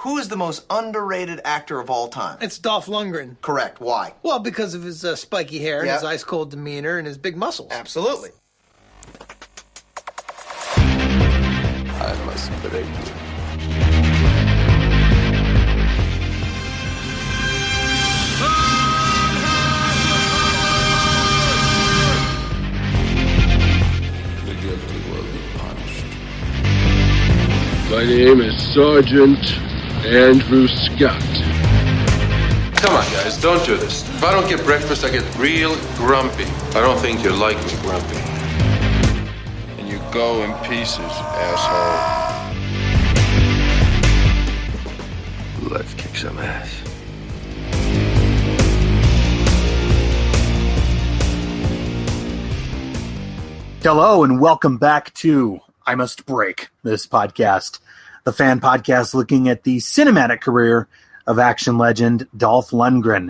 Who is the most underrated actor of all time? It's Dolph Lundgren. Correct. Why? Well, because of his spiky hair, and his ice-cold demeanor, and his big muscles. Absolutely. I must break you. The guilty will be punished. My name is Sergeant Andrew Scott. Come on, guys, don't do this. If I don't get breakfast, I get real grumpy. I don't think you like me grumpy. And you go in pieces, asshole. Let's kick some ass. Hello and welcome back to I Must Break This Podcast, the fan podcast looking at the cinematic career of action legend Dolph Lundgren.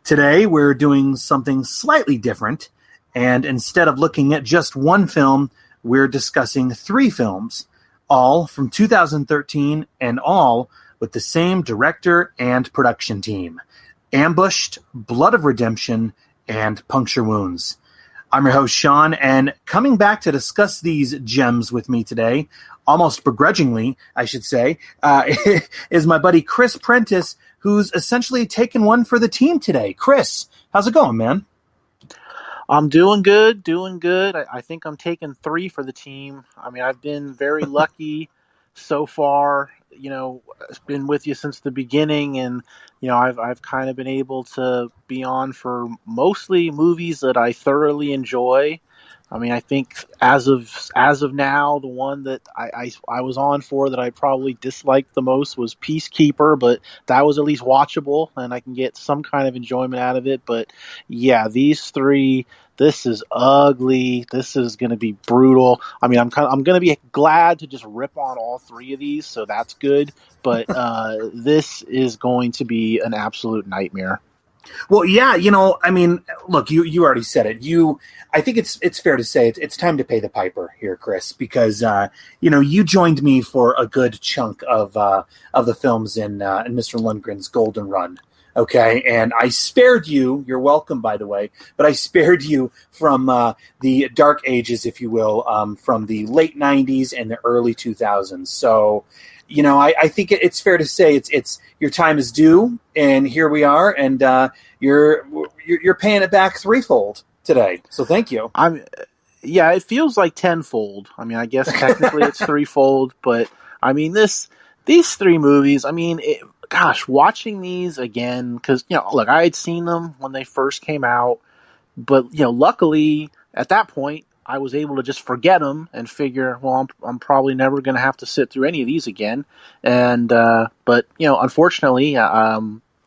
Today we're doing something slightly different, and instead of looking at just one film, we're discussing three films, all from 2013 and all with the same director and production team: Ambushed, Blood of Redemption, and Puncture Wounds. I'm your host, Sean, and coming back to discuss these gems with me today, almost begrudgingly, I should say, is my buddy Chris Prentice, who's essentially taken one for the team today. Chris, how's it going, man? I'm doing good. I think I'm taking three for the team. I mean, I've been very lucky so far. You know, I've been with you since the beginning, and you know, I've kind of been able to be on for mostly movies that I thoroughly enjoy. I mean, I think as of now, the one that I was on for that I probably disliked the most was Peacekeeper, but that was at least watchable, and I can get some kind of enjoyment out of it. But yeah, these three, this is ugly. This is going to be brutal. I mean, I'm going to be glad to just rip on all three of these, so that's good. But this is going to be an absolute nightmare. Well, yeah, you know, I mean, look, you already said it. I think it's fair to say it's time to pay the piper here, Chris, because you know, you joined me for a good chunk of the films in Mr. Lundgren's golden run. Okay, and I spared you. You're welcome, by the way, but I spared you from the dark ages, if you will, from the late '90s and the early 2000s. So, you know, I think it's fair to say it's your time is due, and here we are, and you're paying it back threefold today. So thank you. Yeah, it feels like tenfold. I mean, I guess technically it's threefold, but I mean these three movies. I mean, gosh, watching these again, because you know, look, I had seen them when they first came out, but you know, luckily at that point, I was able to just forget them and figure, well, I'm probably never going to have to sit through any of these again. And but you know, unfortunately,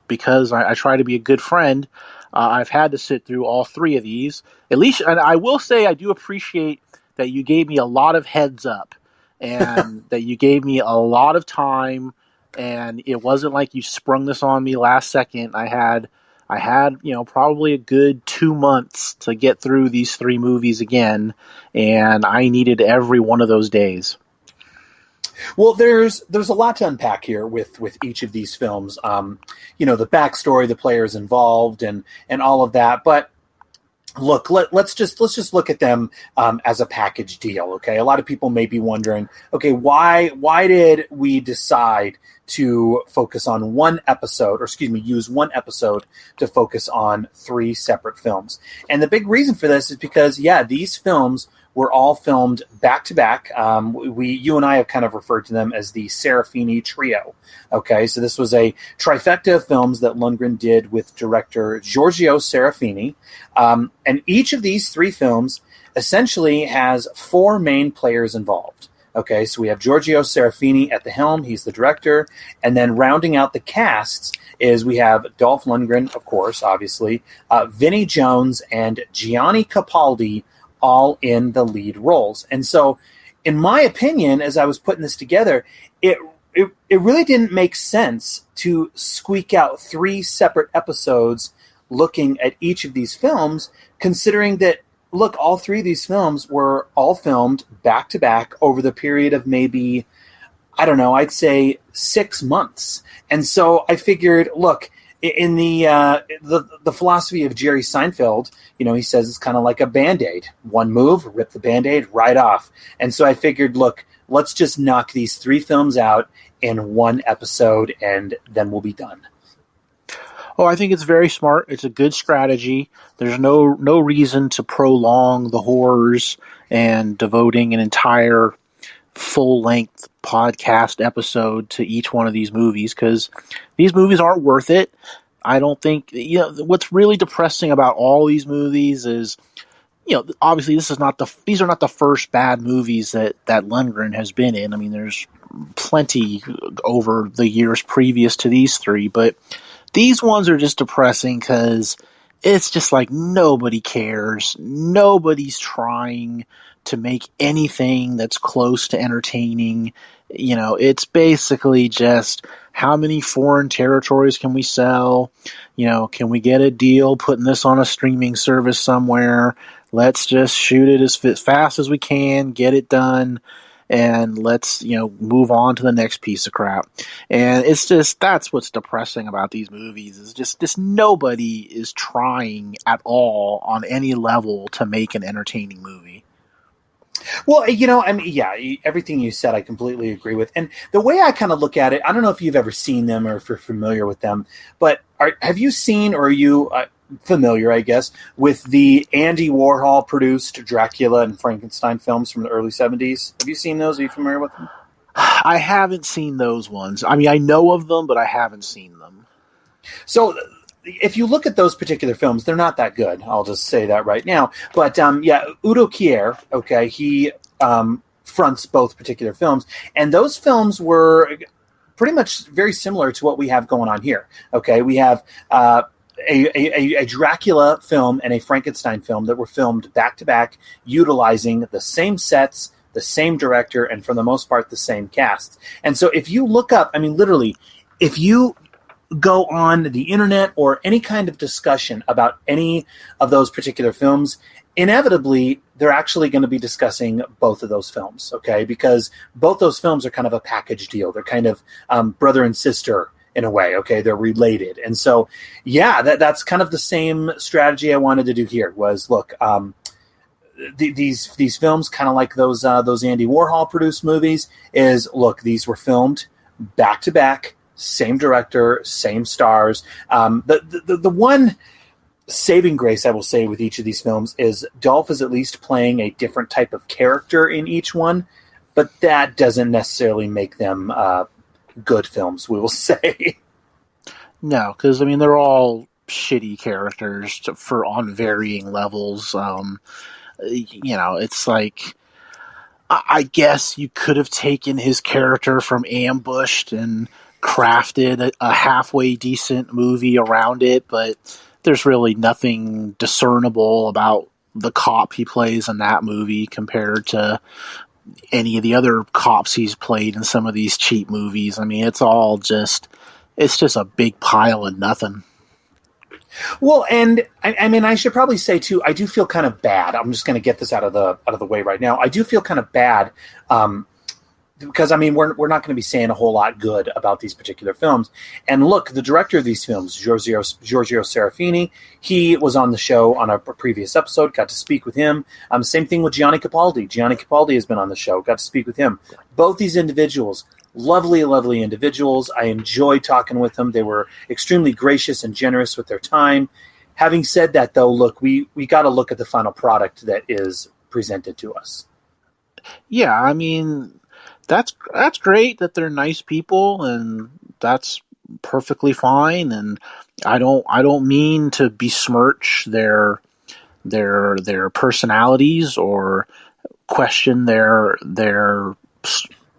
because I try to be a good friend, I've had to sit through all three of these. At least, and I will say, I do appreciate that you gave me a lot of heads up, and that you gave me a lot of time, and it wasn't like you sprung this on me last second. I had, you know, probably a good 2 months to get through these three movies again, and I needed every one of those days. Well, there's a lot to unpack here with each of these films. You know, the backstory, the players involved, and all of that. But look, let's just look at them as a package deal. Okay, a lot of people may be wondering, okay, why did we decide to focus on one episode, or excuse me, use one episode to focus on three separate films? And the big reason for this is because, yeah, these films were all filmed back to back. You and I have kind of referred to them as the Serafini trio. Okay, so this was a trifecta of films that Lundgren did with director Giorgio Serafini. And each of these three films essentially has four main players involved. Okay, so we have Giorgio Serafini at the helm. He's the director. And then rounding out the casts is we have Dolph Lundgren, of course, obviously, Vinnie Jones, and Gianni Capaldi, all in the lead roles. And so, in my opinion, as I was putting this together, it really didn't make sense to squeak out three separate episodes looking at each of these films, considering that, look, all three of these films were all filmed back to back over the period of maybe, I don't know, I'd say 6 months. And so I figured, look, in the philosophy of Jerry Seinfeld, he says it's kind of like a Band-Aid. One move, rip the Band-Aid right off. And so I figured, look, let's just knock these 3 films out in one episode, and then we'll be done. Oh, I think it's very smart. It's a good strategy. There's no reason to prolong the horrors and devoting an entire full-length podcast episode to each one of these movies, because these movies aren't worth it. I don't think, what's really depressing about all these movies is, obviously these are not the first bad movies that Lundgren has been in. I mean, there's plenty over the years previous to these 3, but these ones are just depressing because it's just like nobody cares. Nobody's trying to make anything that's close to entertaining. It's basically just how many foreign territories can we sell? Can we get a deal putting this on a streaming service somewhere? Let's just shoot it as fast as we can, get it done, and let's, move on to the next piece of crap. And it's just, that's what's depressing about these movies, is just nobody is trying at all on any level to make an entertaining movie. Well, everything you said, I completely agree with. And the way I kind of look at it, I don't know if you've ever seen them or if you're familiar with them, but have you seen, or are you familiar, I guess, with the Andy Warhol produced Dracula and Frankenstein films from the early 70s? Have you seen those? Are you familiar with them? I haven't seen those ones. I mean, I know of them, but I haven't seen them. So if you look at those particular films, they're not that good. I'll just say that right now. But Udo Kier, okay, he fronts both particular films, and those films were pretty much very similar to what we have going on here. Okay, we have a Dracula film and a Frankenstein film that were filmed back to back, utilizing the same sets, the same director, and for the most part the same cast. And so if you look up, I mean, literally, if you go on the internet or any kind of discussion about any of those particular films, inevitably they're actually going to be discussing both of those films, okay? Because both those films are kind of a package deal. They're kind of brother and sister in a way, okay? They're related. And so, that's kind of the same strategy I wanted to do here was, look, these films, kind of like those Andy Warhol produced movies, is, look, these were filmed back to back, same director, same stars. The one saving grace I will say with each of these films is Dolph is at least playing a different type of character in each one, but that doesn't necessarily make them good films, we will say. No, because, I mean, they're all shitty characters on varying levels. It's like, I guess you could have taken his character from Ambushed and crafted a halfway decent movie around it, but there's really nothing discernible about the cop he plays in that movie compared to any of the other cops he's played in some of these cheap movies. I mean, it's just a big pile of nothing. Well, and I mean, I should probably say too, I do feel kind of bad. I'm just going to get this out of the way right now. I do feel kind of bad because, I mean, we're not going to be saying a whole lot good about these particular films. And look, the director of these films, Giorgio Serafini, he was on the show on a previous episode, got to speak with him. Same thing with Gianni Capaldi. Gianni Capaldi has been on the show, got to speak with him. Both these individuals, lovely, lovely individuals. I enjoyed talking with them. They were extremely gracious and generous with their time. Having said that, though, look, we got to look at the final product that is presented to us. Yeah, I mean, that's great that they're nice people, and that's perfectly fine. And I don't mean to besmirch their personalities or question their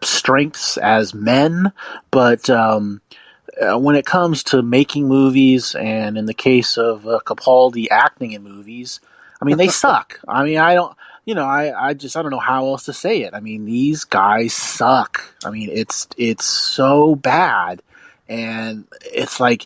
strengths as men, but when it comes to making movies, and in the case of Capaldi acting in movies, I mean, they suck. I mean, I don't know how else to say it. I mean, these guys suck. I mean, it's so bad, and it's like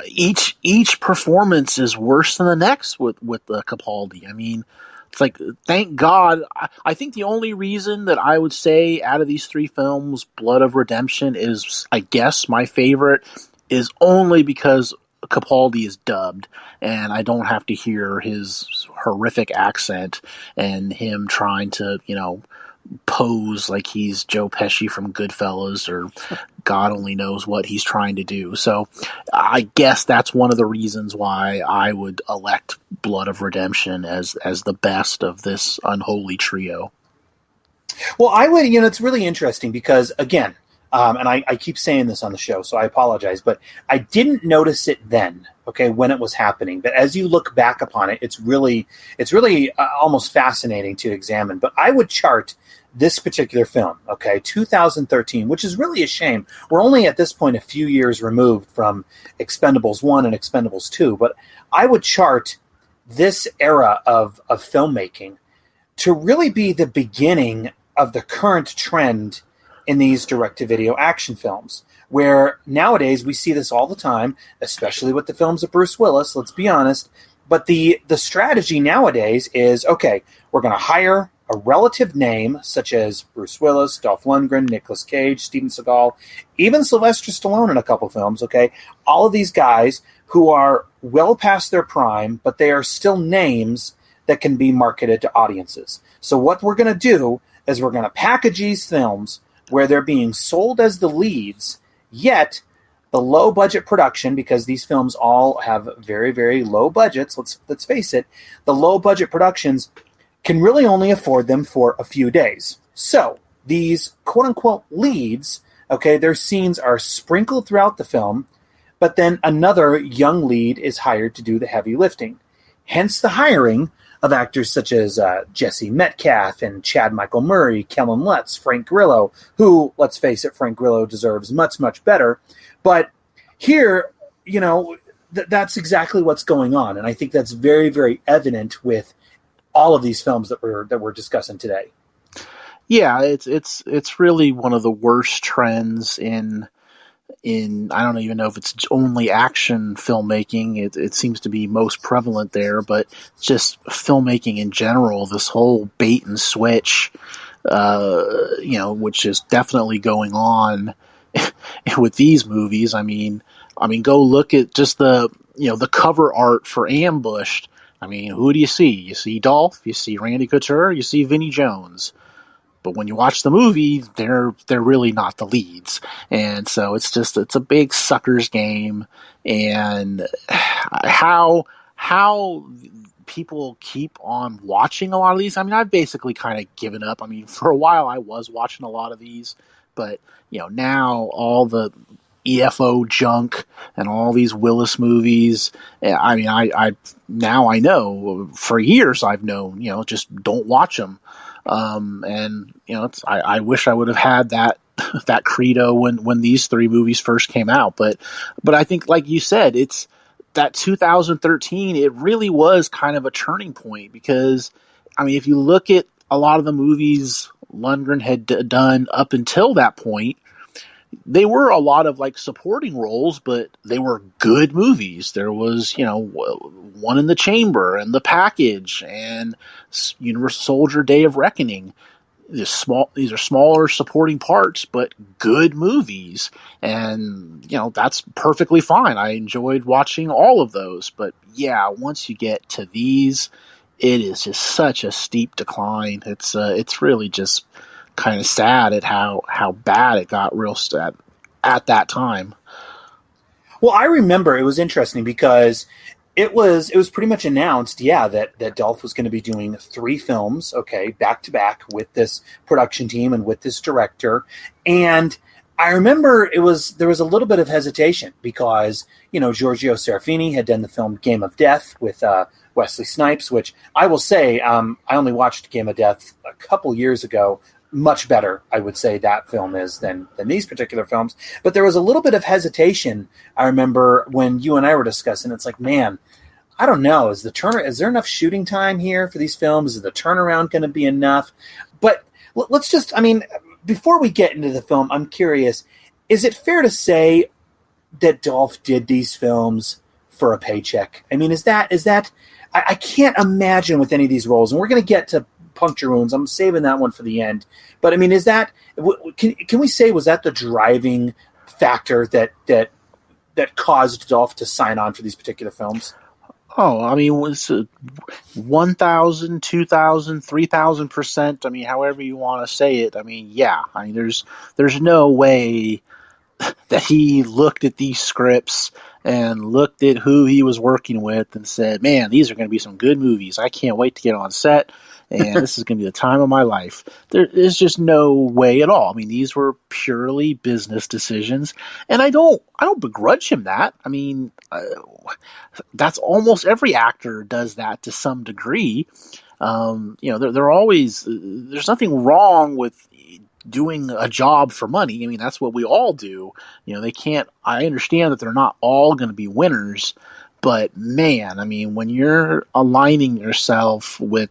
each performance is worse than the next with Capaldi. I mean, It's like, thank God. I think the only reason that I would say out of these three films, Blood of Redemption is, I guess, my favorite, is only because Capaldi is dubbed, and I don't have to hear his horrific accent and him trying to, pose like he's Joe Pesci from Goodfellas, or God only knows what he's trying to do. So I guess that's one of the reasons why I would elect Blood of Redemption as the best of this unholy trio. Well, I would, it's really interesting because, again, and I keep saying this on the show, so I apologize, but I didn't notice it then, okay, when it was happening. But as you look back upon it, it's really almost fascinating to examine. But I would chart this particular film, okay, 2013, which is really a shame. We're only at this point a few years removed from Expendables 1 and Expendables 2, but I would chart this era of filmmaking to really be the beginning of the current trend in these direct-to-video action films, where nowadays we see this all the time, especially with the films of Bruce Willis, let's be honest. But the strategy nowadays is, okay, we're going to hire a relative name, such as Bruce Willis, Dolph Lundgren, Nicolas Cage, Steven Seagal, even Sylvester Stallone in a couple films, okay? All of these guys who are well past their prime, but they are still names that can be marketed to audiences. So what we're going to do is we're going to package these films where they're being sold as the leads, yet the low-budget production, because these films all have very, very low budgets, let's face it, the low-budget productions can really only afford them for a few days. So these quote-unquote leads, okay, their scenes are sprinkled throughout the film, but then another young lead is hired to do the heavy lifting. Hence the hiring of actors such as Jesse Metcalfe and Chad Michael Murray, Kellen Lutz, Frank Grillo, who, let's face it, Frank Grillo deserves much, much better. But here, that's exactly what's going on. And I think that's very, very evident with all of these films that we're discussing today. Yeah, it's really one of the worst trends in I don't even know if it's only action filmmaking. It seems to be most prevalent there, but just filmmaking in general, this whole bait and switch, which is definitely going on with these movies. I mean, go look at just the cover art for Ambushed. I mean, who do you see? You see Dolph, you see Randy Couture, you see Vinnie Jones. But when you watch the movie, they're really not the leads. And so it's a big sucker's game. And how people keep on watching a lot of these. I mean, I've basically kind of given up. I mean, for a while I was watching a lot of these, but now all the EFO junk and all these Willis movies. I mean, I now I know, for years I've known, just don't watch them. And I wish I would have had that credo when these three movies first came out. But I think, like you said, it's that 2013. It really was kind of a turning point, because I mean, if you look at a lot of the movies Lundgren had done up until that point, they were a lot of like supporting roles, but they were good movies. There was, One in the Chamber and The Package and Universal Soldier: Day of Reckoning. These are smaller supporting parts, but good movies. And, that's perfectly fine. I enjoyed watching all of those. But yeah, once you get to these, it is just such a steep decline. It's really just kind of sad at how bad it got real sad at that time. Well, I remember it was interesting because it was pretty much announced, that Dolph was going to be doing 3 films, okay, back to back with this production team and with this director. And I remember there was a little bit of hesitation because, Giorgio Serafini had done the film Game of Death with Wesley Snipes, which I will say, I only watched Game of Death a couple years ago. Much better, I would say, that film is than these particular films. But there was a little bit of hesitation, I remember, when you and I were discussing. It's like, man, I don't know. Is there enough shooting time here for these films? Is the turnaround going to be enough? But let's just, before we get into the film, I'm curious, is it fair to say that Dolph did these films for a paycheck? I mean, is that I can't imagine with any of these roles, and we're going to get to Puncture Wounds. I'm saving that one for the end. But I mean, is that can we say was that the driving factor that caused Dolph to sign on for these particular films? Oh, I mean, it was 1,000, 2,000, 3,000%. I mean, however you want to say it. I mean, yeah. I mean, there's no way that he looked at these scripts and looked at who he was working with and said, man, these are going to be some good movies. I can't wait to get on set, and this is going to be the time of my life. There's just no way at all. I mean, these were purely business decisions, and I don't begrudge him that. I mean, that's almost every actor does that to some degree. They're always, there's nothing wrong with doing a job for money. I mean, that's what we all do. I understand that they're not all going to be winners, but man, I mean, when you're aligning yourself with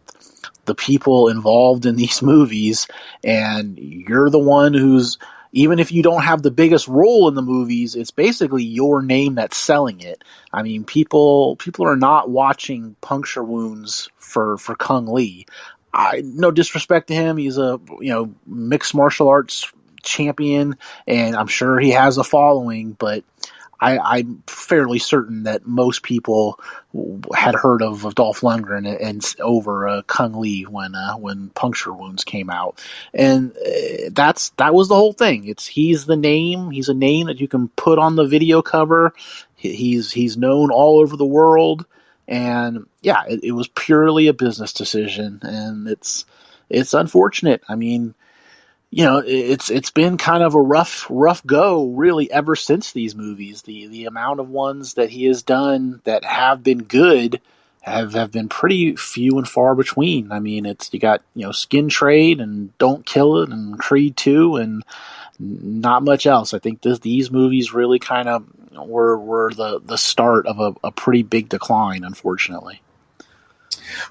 the people involved in these movies and you're the one who's, even if you don't have the biggest role in the movies, it's basically your name that's selling it. I mean, people are not watching Puncture Wounds for Kung Lee. No disrespect to him. He's a mixed martial arts champion, and I'm sure he has a following, but I'm fairly certain that most people had heard of Dolph Lundgren and over Kung Lee when Puncture Wounds came out, and that was the whole thing. He's the name. He's a name that you can put on the video cover. He's known all over the world. And yeah, it was purely a business decision, and it's unfortunate. I mean, it's been kind of a rough go really ever since these movies. The amount of ones that he has done that have been good have been pretty few and far between. I mean, you got Skin Trade and Don't Kill It and Creed 2 and not much else. I think these movies really kind of were the start of a pretty big decline, unfortunately.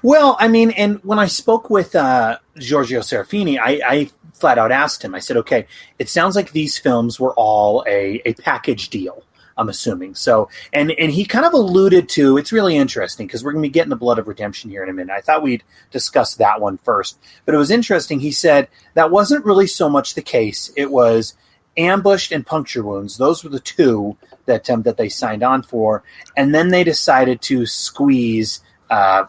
Well, I mean, and when I spoke with Giorgio Serafini, I flat out asked him, I said, okay, it sounds like these films were all a package deal, I'm assuming. So, and he kind of alluded to, it's really interesting because we're going to be getting the Blood of Redemption here in a minute. I thought we'd discuss that one first, but it was interesting. He said that wasn't really so much the case. It was Ambushed and Puncture Wounds. Those were the two that they signed on for, and then they decided to squeeze. And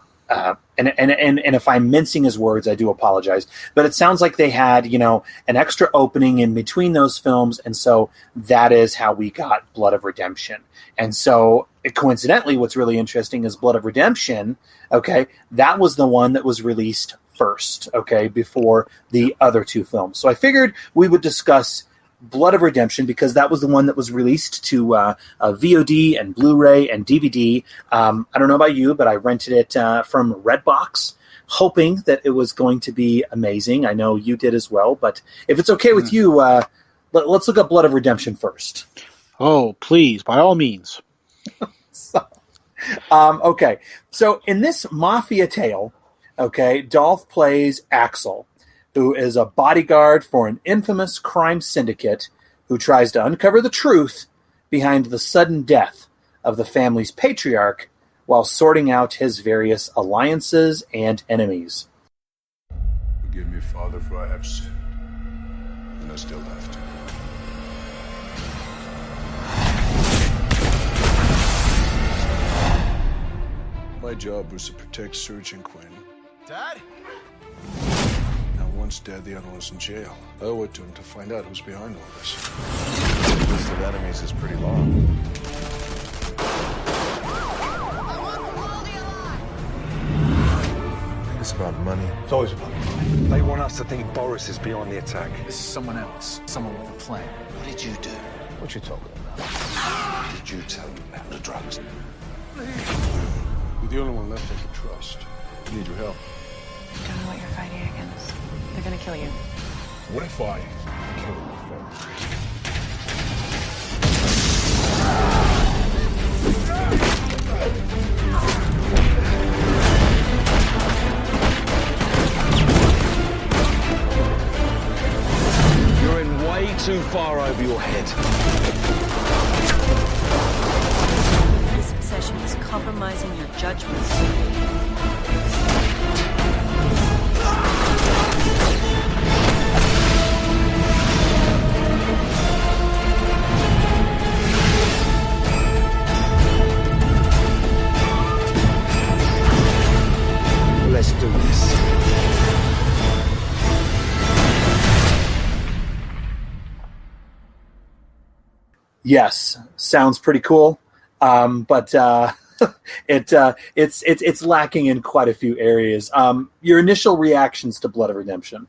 if I'm mincing his words, I do apologize. But it sounds like they had, an extra opening in between those films, and so that is how we got Blood of Redemption. And so, coincidentally, what's really interesting is Blood of Redemption, okay, that was the one that was released first, okay, before the other two films. So I figured we would discuss Blood of Redemption because that was the one that was released to VOD and Blu-ray and DVD. I don't know about you, but I rented it from Redbox, hoping that it was going to be amazing. I know you did as well, but if it's okay with you, let's look up Blood of Redemption first. Oh, please, by all means. Okay, so in this mafia tale, okay, Dolph plays Axel, who is a bodyguard for an infamous crime syndicate who tries to uncover the truth behind the sudden death of the family's patriarch while sorting out his various alliances and enemies. Forgive me, Father, for I have sinned, and I still have to. My job was to protect Serge and Quinn. Dad? One's dead, the other one's in jail. I owe it to him to find out who's behind all this. The list of enemies is pretty long. It's about money. It's always about money. They want us to think Boris is beyond the attack. This is someone else. Someone with a plan. What did you do? What you talking about? Did you tell them about the drugs? You're the only one left I can trust. I need your help. You don't know what you're fighting against. They're gonna kill you. What if I kill them first? You're in way too far over your head. This obsession is compromising your judgments. Yes, sounds pretty cool, but it's lacking in quite a few areas. Your initial reactions to Blood of Redemption?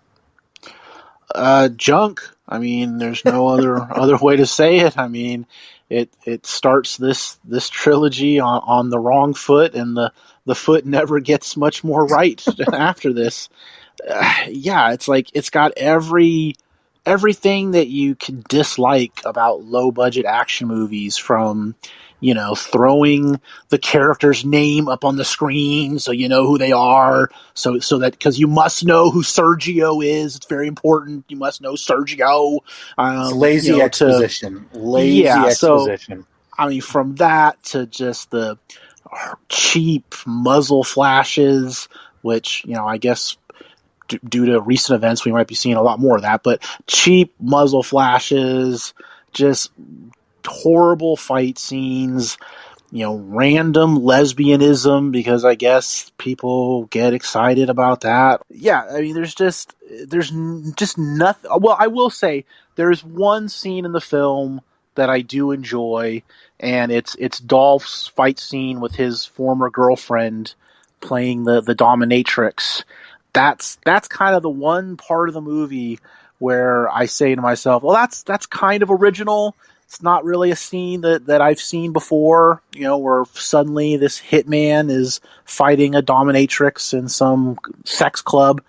Junk. I mean, there's no other way to say it. I mean, it starts this trilogy on the wrong foot, and the foot never gets much more right after this. Yeah, it's like it's got everything that you can dislike about low budget action movies, from throwing the character's name up on the screen so you know who they are, so that because you must know who Sergio is. It's very important. You must know Sergio. It's lazy exposition. Exposition. I mean, from that to just the cheap muzzle flashes, which I guess due to recent events we might be seeing a lot more of that, but cheap muzzle flashes, just horrible fight scenes, random lesbianism, because I guess people get excited about that. Yeah, I mean, there's just nothing. Well, I will say there's one scene in the film that I do enjoy, and it's Dolph's fight scene with his former girlfriend playing the dominatrix. That's kind of the one part of the movie where I say to myself, well, that's kind of original. It's not really a scene that I've seen before, where suddenly this hitman is fighting a dominatrix in some sex club.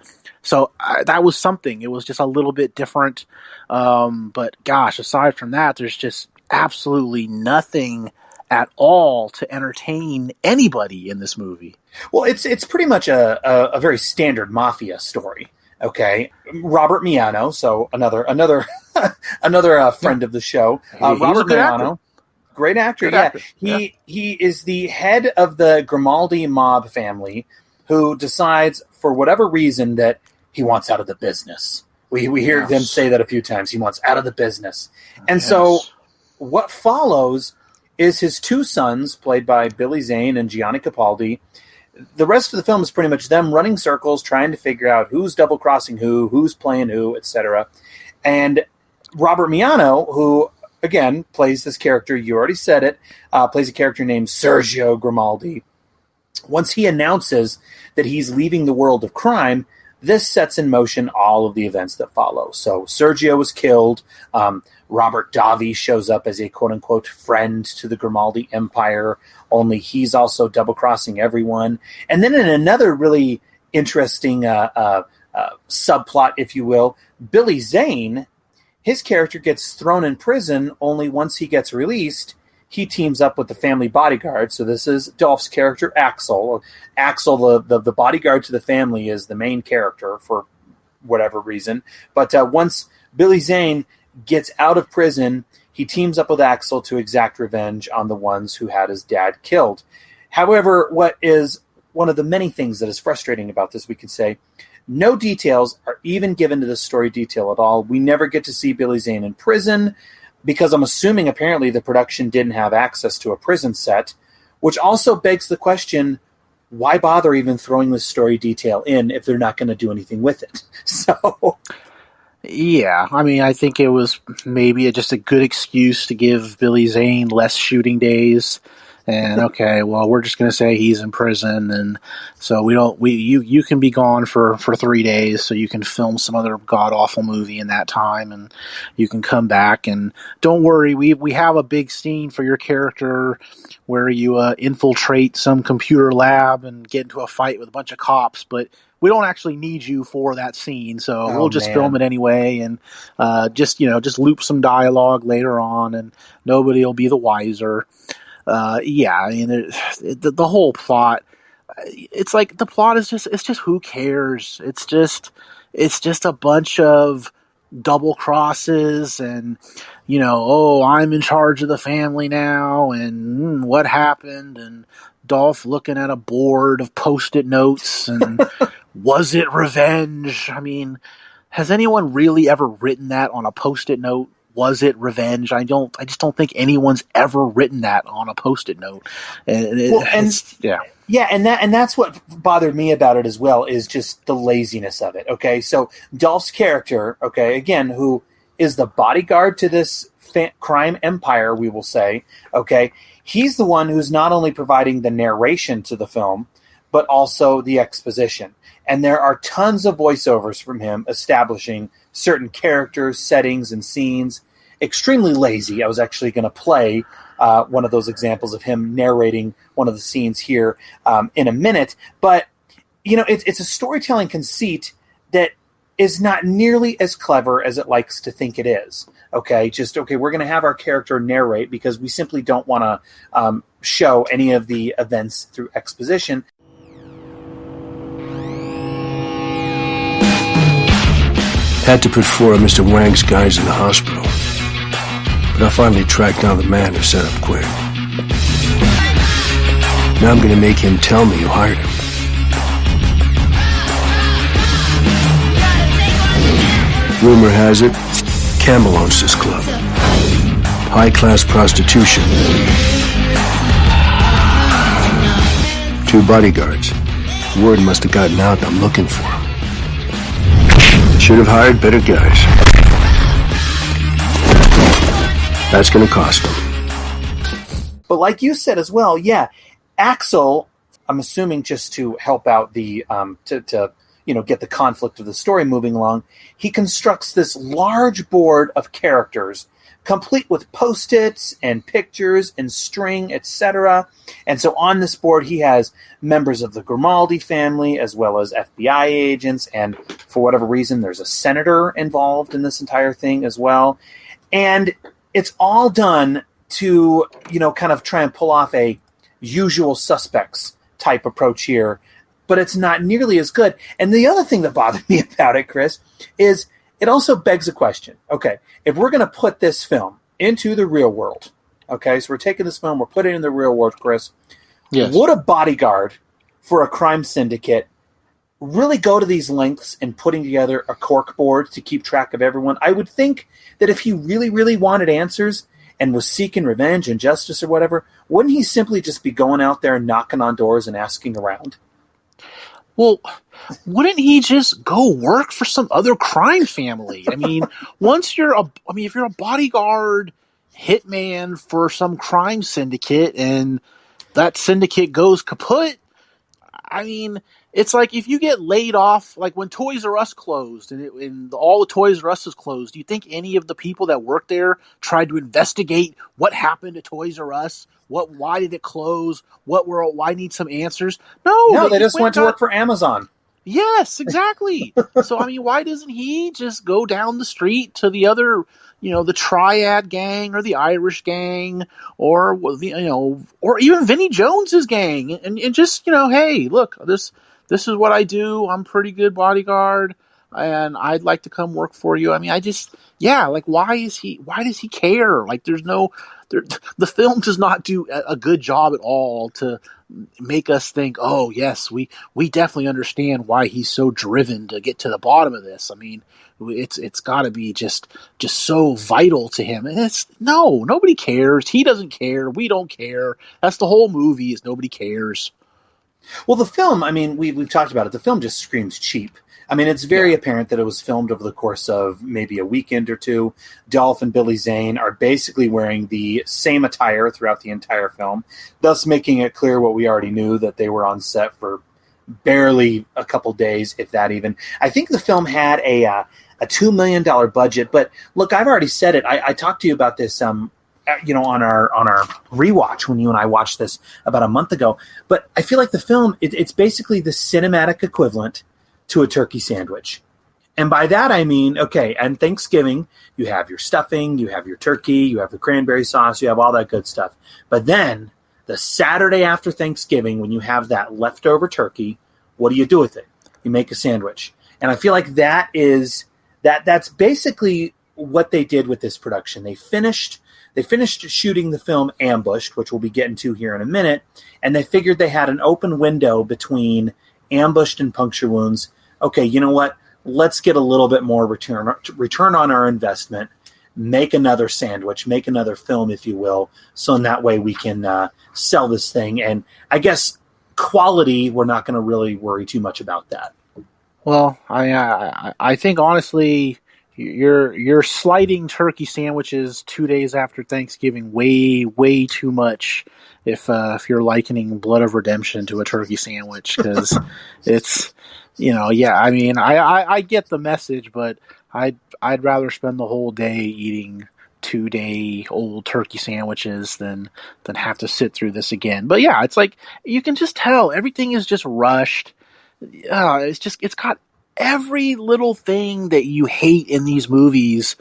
So that was something. It was just a little bit different. But gosh, aside from that, there's just absolutely nothing at all to entertain anybody in this movie. Well, it's pretty much a very standard mafia story. Okay, Robert Miano, so another friend of the show. Robert Miano, great actor. He is the head of the Grimaldi mob family, who decides for whatever reason that he wants out of the business. We hear them say that a few times. He wants out of the business, and so what follows is his two sons, played by Billy Zane and Gianni Capaldi. The rest of the film is pretty much them running circles, trying to figure out who's double-crossing who's playing who, etc. And Robert Miano, who, again, plays this character, you already said it, plays a character named Sergio Grimaldi. Once he announces that he's leaving the world of crime, this sets in motion all of the events that follow. So Sergio is killed. Robert Davi shows up as a quote-unquote friend to the Grimaldi Empire, only he's also double-crossing everyone. And then in another really interesting subplot, if you will, Billy Zane, his character gets thrown in prison, only once he gets released, he teams up with the family bodyguard. So this is Dolph's character, Axel. Axel, the bodyguard to the family, is the main character for whatever reason. But once Billy Zane gets out of prison, he teams up with Axel to exact revenge on the ones who had his dad killed. However, what is one of the many things that is frustrating about this, we could say, no details are even given to this story detail at all. We never get to see Billy Zane in prison, because I'm assuming apparently the production didn't have access to a prison set, which also begs the question, why bother even throwing this story detail in if they're not going to do anything with it? So... Yeah, I mean, I think it was maybe just a good excuse to give Billy Zane less shooting days. And okay, well, we're just going to say he's in prison, and so you can be gone for 3 days, so you can film some other god awful movie in that time, and you can come back, and don't worry, we have a big scene for your character where you infiltrate some computer lab and get into a fight with a bunch of cops, but we don't actually need you for that scene, so we'll just film it anyway, and just loop some dialogue later on, and nobody will be the wiser. Yeah, I mean, the whole plot, it's like the plot is it's just who cares? It's just a bunch of double crosses and, I'm in charge of the family now, and what happened, and Dolph looking at a board of Post-it notes, and was it revenge? I mean, has anyone really ever written that on a Post-it note? Was it revenge? I just don't think anyone's ever written that on a Post-it note. And that's what bothered me about it as well, is just the laziness of it. Okay, so Dolph's character, okay, again, who is the bodyguard to this crime empire, we will say, okay, he's the one who's not only providing the narration to the film, but also the exposition. And there are tons of voiceovers from him establishing certain characters, settings, and scenes. Extremely lazy. I was actually going to play one of those examples of him narrating one of the scenes here in a minute. But, it's a storytelling conceit that is not nearly as clever as it likes to think it is. Okay, we're going to have our character narrate because we simply don't want to show any of the events through exposition. Had to put 4 of Mr. Wang's guys in the hospital. But I finally tracked down the man who set up Quinn. Now I'm going to make him tell me who hired him. Rumor has it, Campbell owns this club. High-class prostitution. 2 bodyguards. Word must have gotten out I'm looking for him. Should have hired better guys. That's going to cost them. But like you said as well, yeah, Axel, I'm assuming just to help out the get the conflict of the story moving along, he constructs this large board of characters, complete with Post-its and pictures and string, etc. And so on this board, he has members of the Grimaldi family as well as FBI agents, and for whatever reason, there's a senator involved in this entire thing as well. And it's all done to, kind of try and pull off a usual suspects type approach here, but it's not nearly as good. And the other thing that bothered me about it, Chris, is it also begs a question. Okay, if we're going to put this film into the real world, okay, so we're taking this film, we're putting it in the real world, Chris, yes. Would a bodyguard for a crime syndicate really go to these lengths in putting together a cork board to keep track of everyone? I would think that if he really, really wanted answers and was seeking revenge and justice or whatever, wouldn't he simply just be going out there and knocking on doors and asking around? Well, wouldn't he just go work for some other crime family? I mean, if you're a bodyguard hitman for some crime syndicate and that syndicate goes kaput, I mean, it's like if you get laid off, like when Toys R Us closed and all the Toys R Us is closed, do you think any of the people that worked there tried to investigate what happened to Toys R Us? Why did it close? Why need some answers? No, they just went to work for Amazon. Yes, exactly. So, I mean, why doesn't he just go down the street to the other, the Triad gang or the Irish gang or, or even Vinnie Jones's gang and just, hey, look, this is what I do. I'm a pretty good bodyguard and I'd like to come work for you. I mean, why does he care? Like, the film does not do a good job at all to make us think, oh yes, we definitely understand why he's so driven to get to the bottom of this. I mean, it's got to be just so vital to him. And nobody cares. He doesn't care. We don't care. That's the whole movie, is nobody cares. Well, the film, I mean, we've talked about it. The film just screams cheap. I mean, it's very apparent that it was filmed over the course of maybe a weekend or two. Dolph and Billy Zane are basically wearing the same attire throughout the entire film, thus making it clear what we already knew, that they were on set for barely a couple days, if that even. I think the film had a $2 million budget, but look, I've already said it. I talked to you about this on our rewatch when you and I watched this about a month ago. But I feel like the film, it's basically the cinematic equivalent to a turkey sandwich. And by that I mean, okay, on Thanksgiving, you have your stuffing, you have your turkey, you have the cranberry sauce, you have all that good stuff. But then the Saturday after Thanksgiving, when you have that leftover turkey, what do you do with it? You make a sandwich. And I feel like that's basically what they did with this production. They finished shooting the film Ambushed, which we'll be getting to here in a minute, and they figured they had an open window between Ambushed and Puncture Wounds. Okay, you know what? Let's get a little bit more return on our investment, make another sandwich, make another film, if you will, so in that way we can sell this thing. And I guess quality, we're not going to really worry too much about that. Well, I think honestly, You're sliding turkey sandwiches 2 days after Thanksgiving way too much if you're likening Blood of Redemption to a turkey sandwich, because it's, I mean, I get the message, but I'd rather spend the whole day eating 2-day-old turkey sandwiches than have to sit through this again. But yeah, it's like you can just tell everything is just rushed. It's got every little thing that you hate in these movies.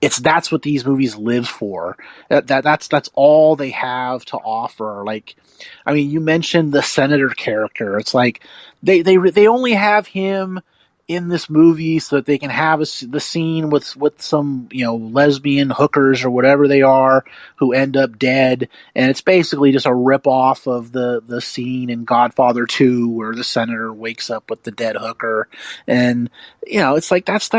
That's what these movies live for. That's all they have to offer. Like, I mean, you mentioned the senator character. It's like they only have him in this movie so that they can have the scene with some, lesbian hookers or whatever they are who end up dead. And it's basically just a rip off of the scene in Godfather 2 where the senator wakes up with the dead hooker. And, it's like, that's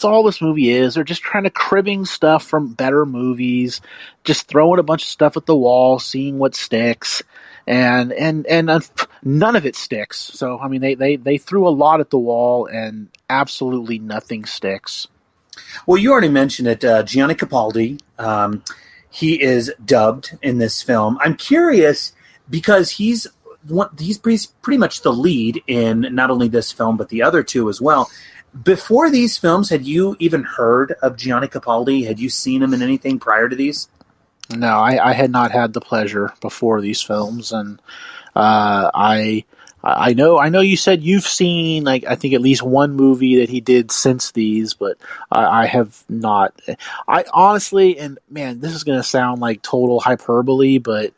all this movie is. They're just trying to cribbing stuff from better movies, just throwing a bunch of stuff at the wall, seeing what sticks. And none of it sticks. So, I mean, they threw a lot at the wall and absolutely nothing sticks. Well, you already mentioned it, Gianni Capaldi. He is dubbed in this film. I'm curious because he's pretty much the lead in not only this film, but the other two as well. Before these films, had you even heard of Gianni Capaldi? Had you seen him in anything prior to these? No, I had not had the pleasure before these films, and I know you said you've seen, like, I think at least one movie that he did since these, but I have not. I honestly, and man, this is going to sound like total hyperbole, but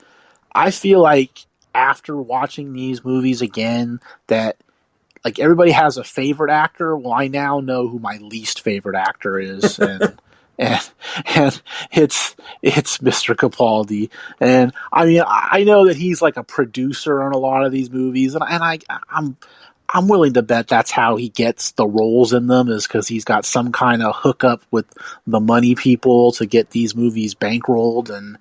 I feel like after watching these movies again that, like, everybody has a favorite actor. Well, I now know who my least favorite actor is, and it's Mr. Capaldi. And I mean, I know that he's like a producer on a lot of these movies, and I'm willing to bet that's how he gets the roles in them, is because he's got some kind of hookup with the money people to get these movies bankrolled, and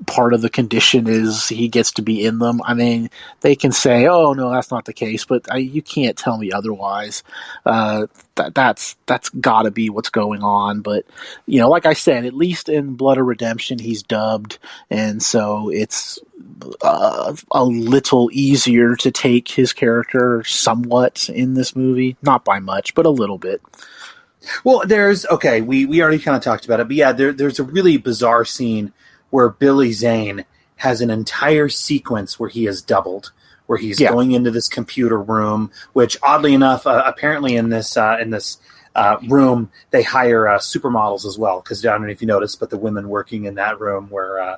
part of the condition is he gets to be in them. I mean, they can say, oh, no, that's not the case, but you can't tell me otherwise. That's got to be what's going on. But, like I said, at least in Blood of Redemption, he's dubbed, and so it's a little easier to take his character somewhat in this movie. Not by much, but a little bit. Well, we already kind of talked about it, but yeah, there's a really bizarre scene where Billy Zane has an entire sequence where he is doubled, where he's going into this computer room, which oddly enough, apparently in this room, they hire supermodels as well, because I don't know if you noticed, but the women working in that room were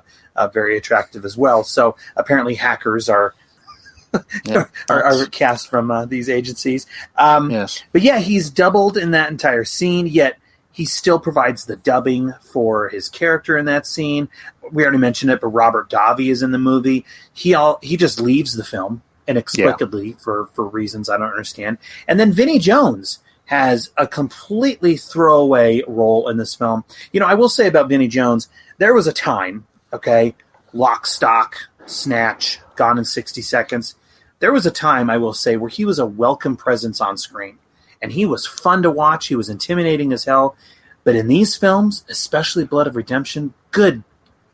very attractive as well. So apparently hackers are cast from these agencies. Yes. But yeah, he's doubled in that entire scene, yet he still provides the dubbing for his character in that scene. We already mentioned it, but Robert Davi is in the movie. He just leaves the film inexplicably for reasons I don't understand. And then Vinnie Jones has a completely throwaway role in this film. I will say about Vinnie Jones, there was a time, Lock, Stock, Snatch, Gone in 60 Seconds. There was a time, I will say, where he was a welcome presence on screen. And he was fun to watch. He was intimidating as hell. But in these films, especially Blood of Redemption, good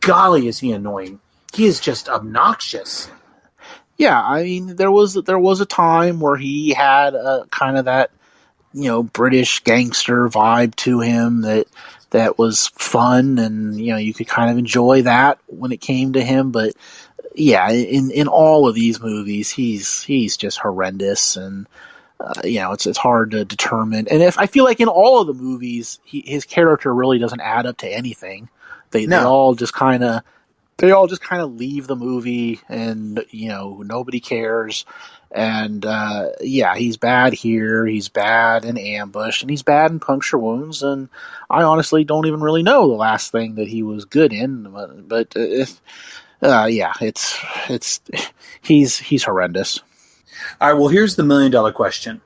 golly is he annoying. He is just obnoxious. Yeah, I mean, there was a time where he had a kind of that, British gangster vibe to him that was fun, and you could kind of enjoy that when it came to him. But yeah, in all of these movies, he's just horrendous, and it's hard to determine. And I feel like in all of the movies, his character really doesn't add up to anything. They all just kind of leave the movie, and nobody cares. And he's bad here, he's bad in Ambush, and he's bad in Puncture Wounds, and I honestly don't even really know the last thing that he was good in. But he's horrendous. All right, well, here's the $1 million question.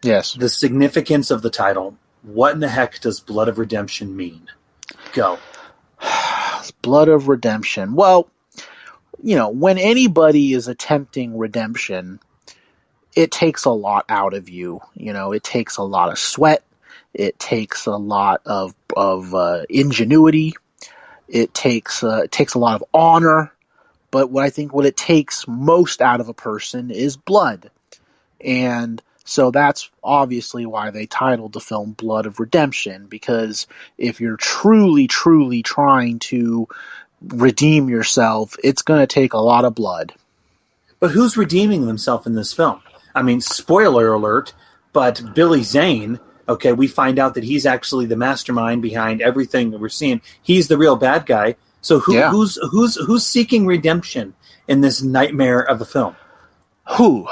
Yes. The significance of the title. What in the heck does Blood of Redemption mean? Go. Blood of Redemption. Well, when anybody is attempting redemption, it takes a lot out of you. It takes a lot of sweat. It takes a lot of ingenuity. It takes a lot of honor. But what it takes most out of a person is blood. And so that's obviously why they titled the film Blood of Redemption, because if you're truly, truly trying to redeem yourself, it's going to take a lot of blood. But who's redeeming themselves in this film? I mean, spoiler alert, but Billy Zane, okay, we find out that he's actually the mastermind behind everything that we're seeing. He's the real bad guy. So who's seeking redemption in this nightmare of a film? Who?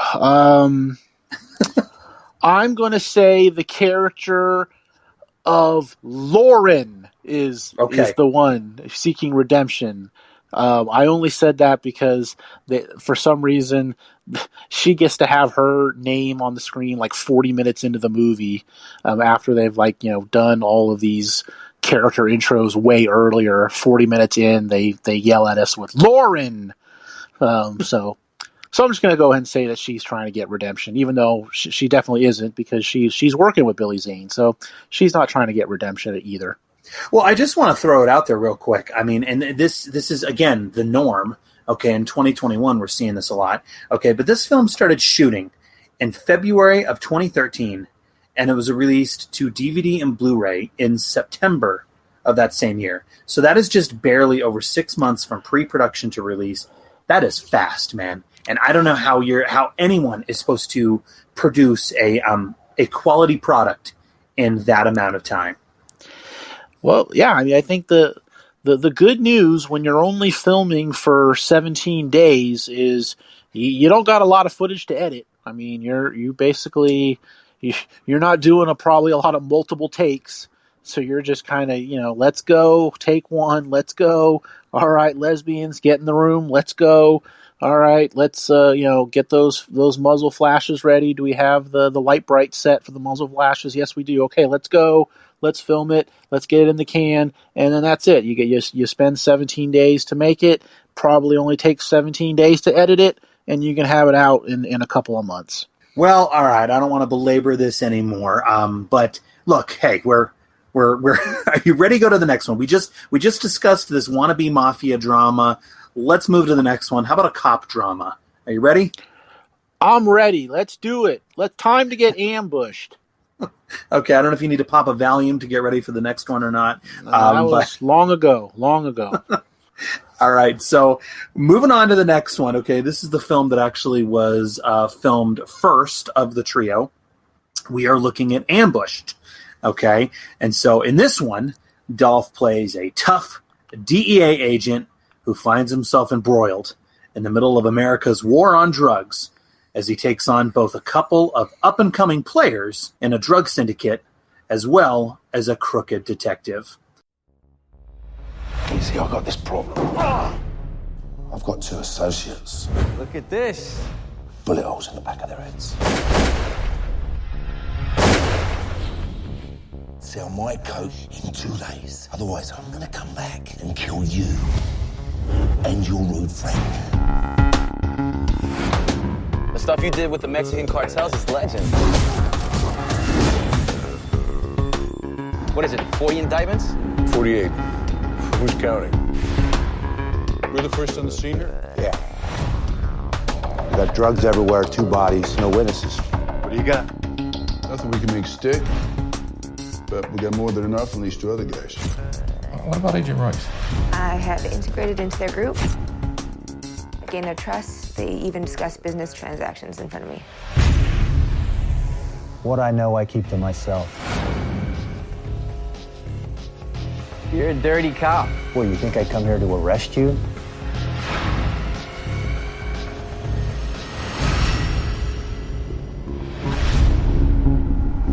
I'm going to say the character of Lauren is the one seeking redemption. I only said that because for some reason she gets to have her name on the screen like 40 minutes into the movie, after they've done all of these character intros way earlier. 40 minutes in, they yell at us with Lauren. So I'm just going to go ahead and say that she's trying to get redemption, even though she definitely isn't, because she's working with Billy Zane. So she's not trying to get redemption either. Well, I just want to throw it out there real quick. I mean, and this is, again, the norm. Okay, in 2021, we're seeing this a lot. Okay, but this film started shooting in February of 2013, and it was released to DVD and Blu-ray in September of that same year. So that is just barely over 6 months from pre-production to release. That is fast, man. And I don't know how anyone is supposed to produce a quality product in that amount of time. Well, yeah, I mean, I think the good news when you're only filming for 17 days is you don't got a lot of footage to edit. I mean, you're not doing probably a lot of multiple takes. So you're just kind of, let's go, take one, let's go. All right, lesbians, get in the room, let's go. All right, let's get those muzzle flashes ready. Do we have the light bright set for the muzzle flashes? Yes, we do. Okay, let's go. Let's film it. Let's get it in the can, and then that's it. You spend 17 days to make it. Probably only takes 17 days to edit it, and you can have it out in a couple of months. Well, all right. I don't want to belabor this anymore. But look, hey, we're are you ready to go to the next one? We just discussed this wannabe mafia drama. Let's move to the next one. How about a cop drama? Are you ready? I'm ready. Let's do it. Time to get ambushed. Okay, I don't know if you need to pop a Valium to get ready for the next one or not. That was long ago. All right, so moving on to the next one. Okay, this is the film that actually was filmed first of the trio. We are looking at Ambushed. Okay, and so in this one, Dolph plays a tough DEA agent who finds himself embroiled in the middle of America's war on drugs as he takes on both a couple of up-and-coming players in a drug syndicate as well as a crooked detective. You see, I've got this problem. I've got 2 associates. Look at this. Bullet holes in the back of their heads. Sell my coat in 2 days. Otherwise, I'm gonna come back and kill you and your rude friend. The stuff you did with the Mexican cartels is legend. What is it, 40 indictments? 48. Who's counting? We're the first on the scene here? Yeah. We got drugs everywhere, 2 bodies, no witnesses. What do you got? Nothing we can make stick. But we got more than enough on these 2 other guys. What about Agent Rice? I have integrated into their group. I gained their trust. They even discussed business transactions in front of me. What I know, I keep to myself. You're a dirty cop. What, you think I come here to arrest you?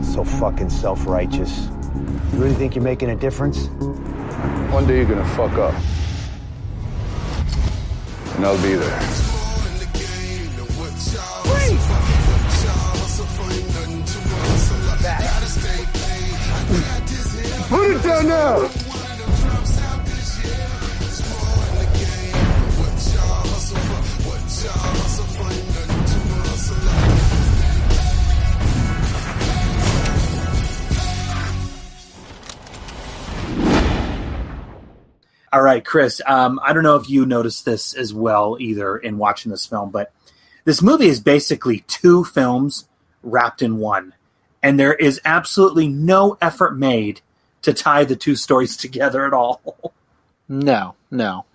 So fucking self-righteous. You really think you're making a difference? One day you're gonna fuck up. And I'll be there. Wait! Put it down now! All right, Chris, I don't know if you noticed this as well either in watching this film, but this movie is basically 2 films wrapped in one. And there is absolutely no effort made to tie the 2 stories together at all. No.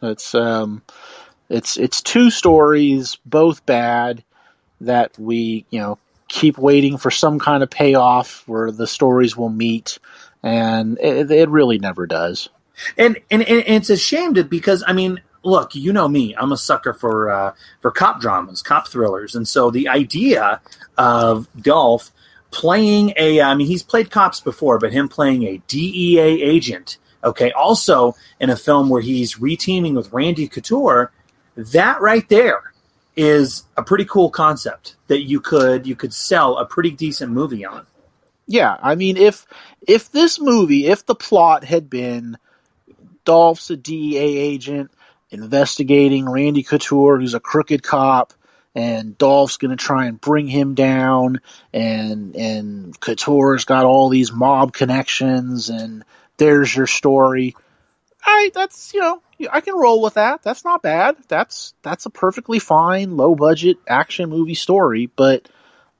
It's 2 stories, both bad, that we, keep waiting for some kind of payoff where the stories will meet, and it really never does. And it's a shame because, I mean, look, you know me, I'm a sucker for cop dramas, cop thrillers, and so the idea of Dolph playing he's played cops before, but him playing a DEA agent, okay, also in a film where he's reteaming with Randy Couture, that right there is a pretty cool concept that you could sell a pretty decent movie on. Yeah, I mean, if the plot had been Dolph's a DEA agent investigating Randy Couture, who's a crooked cop, and Dolph's going to try and bring him down, and Couture's got all these mob connections, and there's your story. I can roll with that. That's not bad. That's a perfectly fine, low budget action movie story. But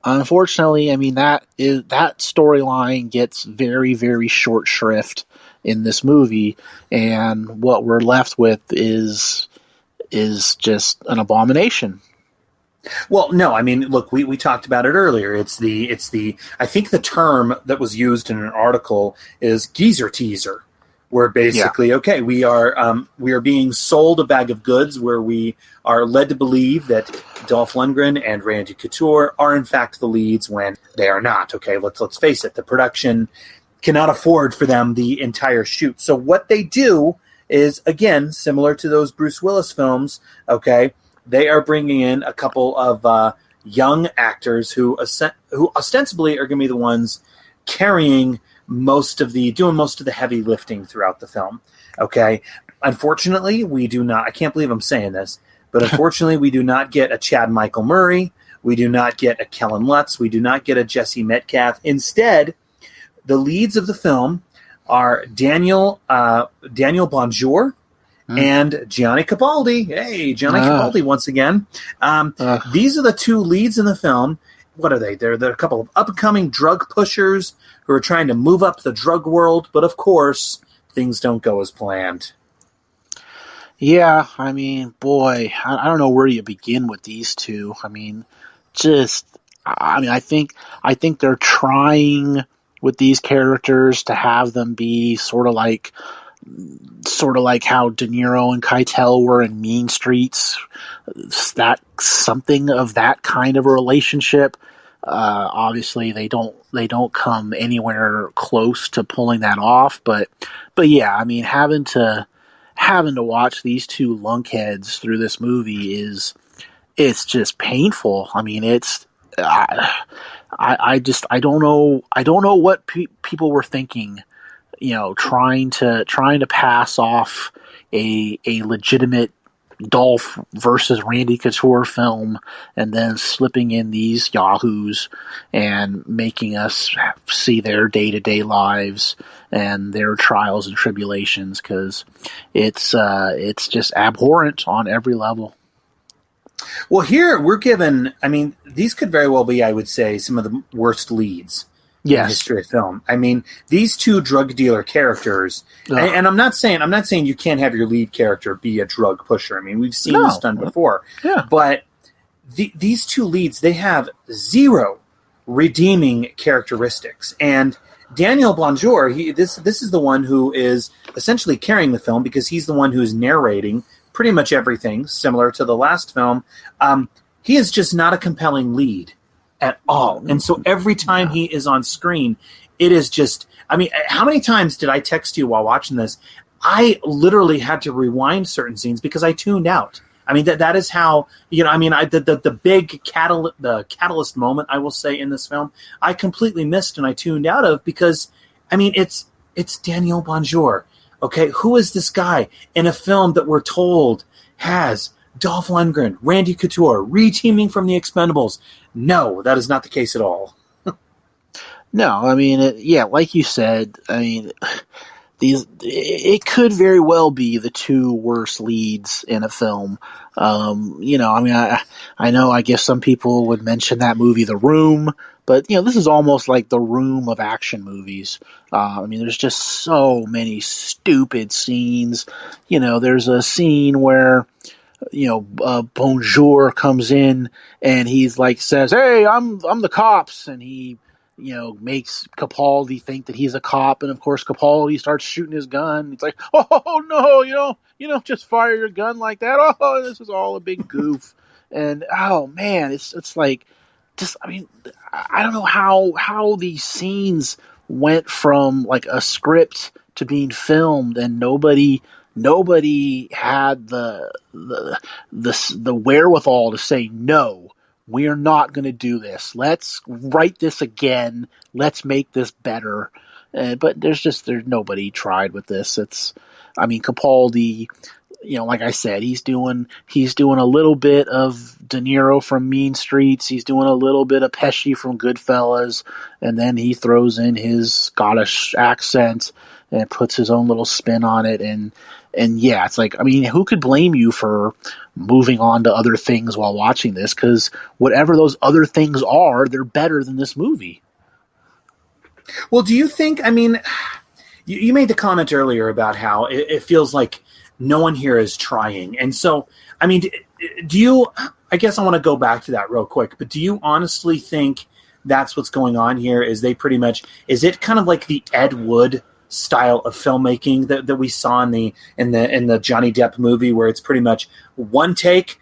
unfortunately, I mean, that storyline gets very, very short shrift in this movie, and what we're left with is just an abomination. Well, no, I mean, look, we talked about it earlier. It's the I think the term that was used in an article is geezer teaser, where basically, okay, we are being sold a bag of goods where we are led to believe that Dolph Lundgren and Randy Couture are in fact the leads when they are not. Okay, let's face it, the production cannot afford for them the entire shoot. So what they do is, again, similar to those Bruce Willis films, okay, they are bringing in a couple of young actors who ostensibly are going to be the ones doing most of the heavy lifting throughout the film. Okay. Unfortunately, we do not, I can't believe I'm saying this, but unfortunately we do not get a Chad Michael Murray. We do not get a Kellen Lutz. We do not get a Jesse Metcalf. Instead, the leads of the film are Daniel Bonjour and Gianni Capaldi. Hey, Gianni Capaldi once again. These are the 2 leads in the film. What are they? They're a couple of up-and-coming drug pushers who are trying to move up the drug world, but of course, things don't go as planned. Yeah, I mean, boy, I don't know where you begin with these 2. I mean, I think they're trying with these characters to have them be sort of like how De Niro and Keitel were in Mean Streets. That something of that kind of a relationship. Obviously, they don't come anywhere close to pulling that off. But yeah, I mean, having to watch these 2 lunkheads through this movie it's just painful. I mean, I don't know what people were thinking, trying to pass off a legitimate Dolph versus Randy Couture film and then slipping in these yahoos and making us see their day-to-day lives and their trials and tribulations, because it's just abhorrent on every level. Well, here we're given, I mean, these could very well be, I would say, some of the worst leads in the history of film. I mean, these 2 drug dealer characters, and I'm not saying you can't have your lead character be a drug pusher. I mean, we've seen this done before. Yeah. But these 2 leads, they have 0 redeeming characteristics. And Daniel Bonjour, this is the one who is essentially carrying the film because he's the one who's narrating pretty much everything, similar to the last film. He is just not a compelling lead at all. And so every time he is on screen, it is just, I mean, how many times did I text you while watching this? I literally had to rewind certain scenes because I tuned out. I mean, that is how, I mean, the big catalyst moment, I will say, in this film, I completely missed and I tuned out of because, I mean, it's Daniel Bonjour. Okay, who is this guy in a film that we're told has Dolph Lundgren, Randy Couture, reteaming from The Expendables? No, that is not the case at all. No, I mean, like you said, I mean, it could very well be the two worst leads in a film. You know, I mean, I know, I guess some people would mention that movie, The Room, but, you know, this is almost like The Room of action movies. I mean, there's just so many stupid scenes. You know, there's a scene where, you know, Bonjour comes in and he's like, says, "Hey, I'm the cops," and he, you know, makes Capaldi think that he's a cop, and of course Capaldi starts shooting his gun. It's like, "Oh no, you don't just fire your gun like that. Oh, this is all a big goof." And oh man, it's like, just, I mean, I don't know how these scenes went from like a script to being filmed, and nobody had the wherewithal to say, "No, we're not going to do this. Let's write this again. Let's make this better." But there's nobody tried with this. I mean, Capaldi, you know, like I said, he's doing a little bit of De Niro from Mean Streets. He's doing a little bit of Pesci from Goodfellas, and then he throws in his Scottish accent and puts his own little spin on it. And yeah, it's like, I mean, who could blame you for moving on to other things while watching this? Because whatever those other things are, they're better than this movie. Well, do you think, I mean, you made the comment earlier about how it feels like no one here is trying. And so, I mean, do you, I guess I want to go back to that real quick, but do you honestly think that's what's going on here? Is it kind of like the Ed Wood style of filmmaking that we saw in the Johnny Depp movie, where it's pretty much one take,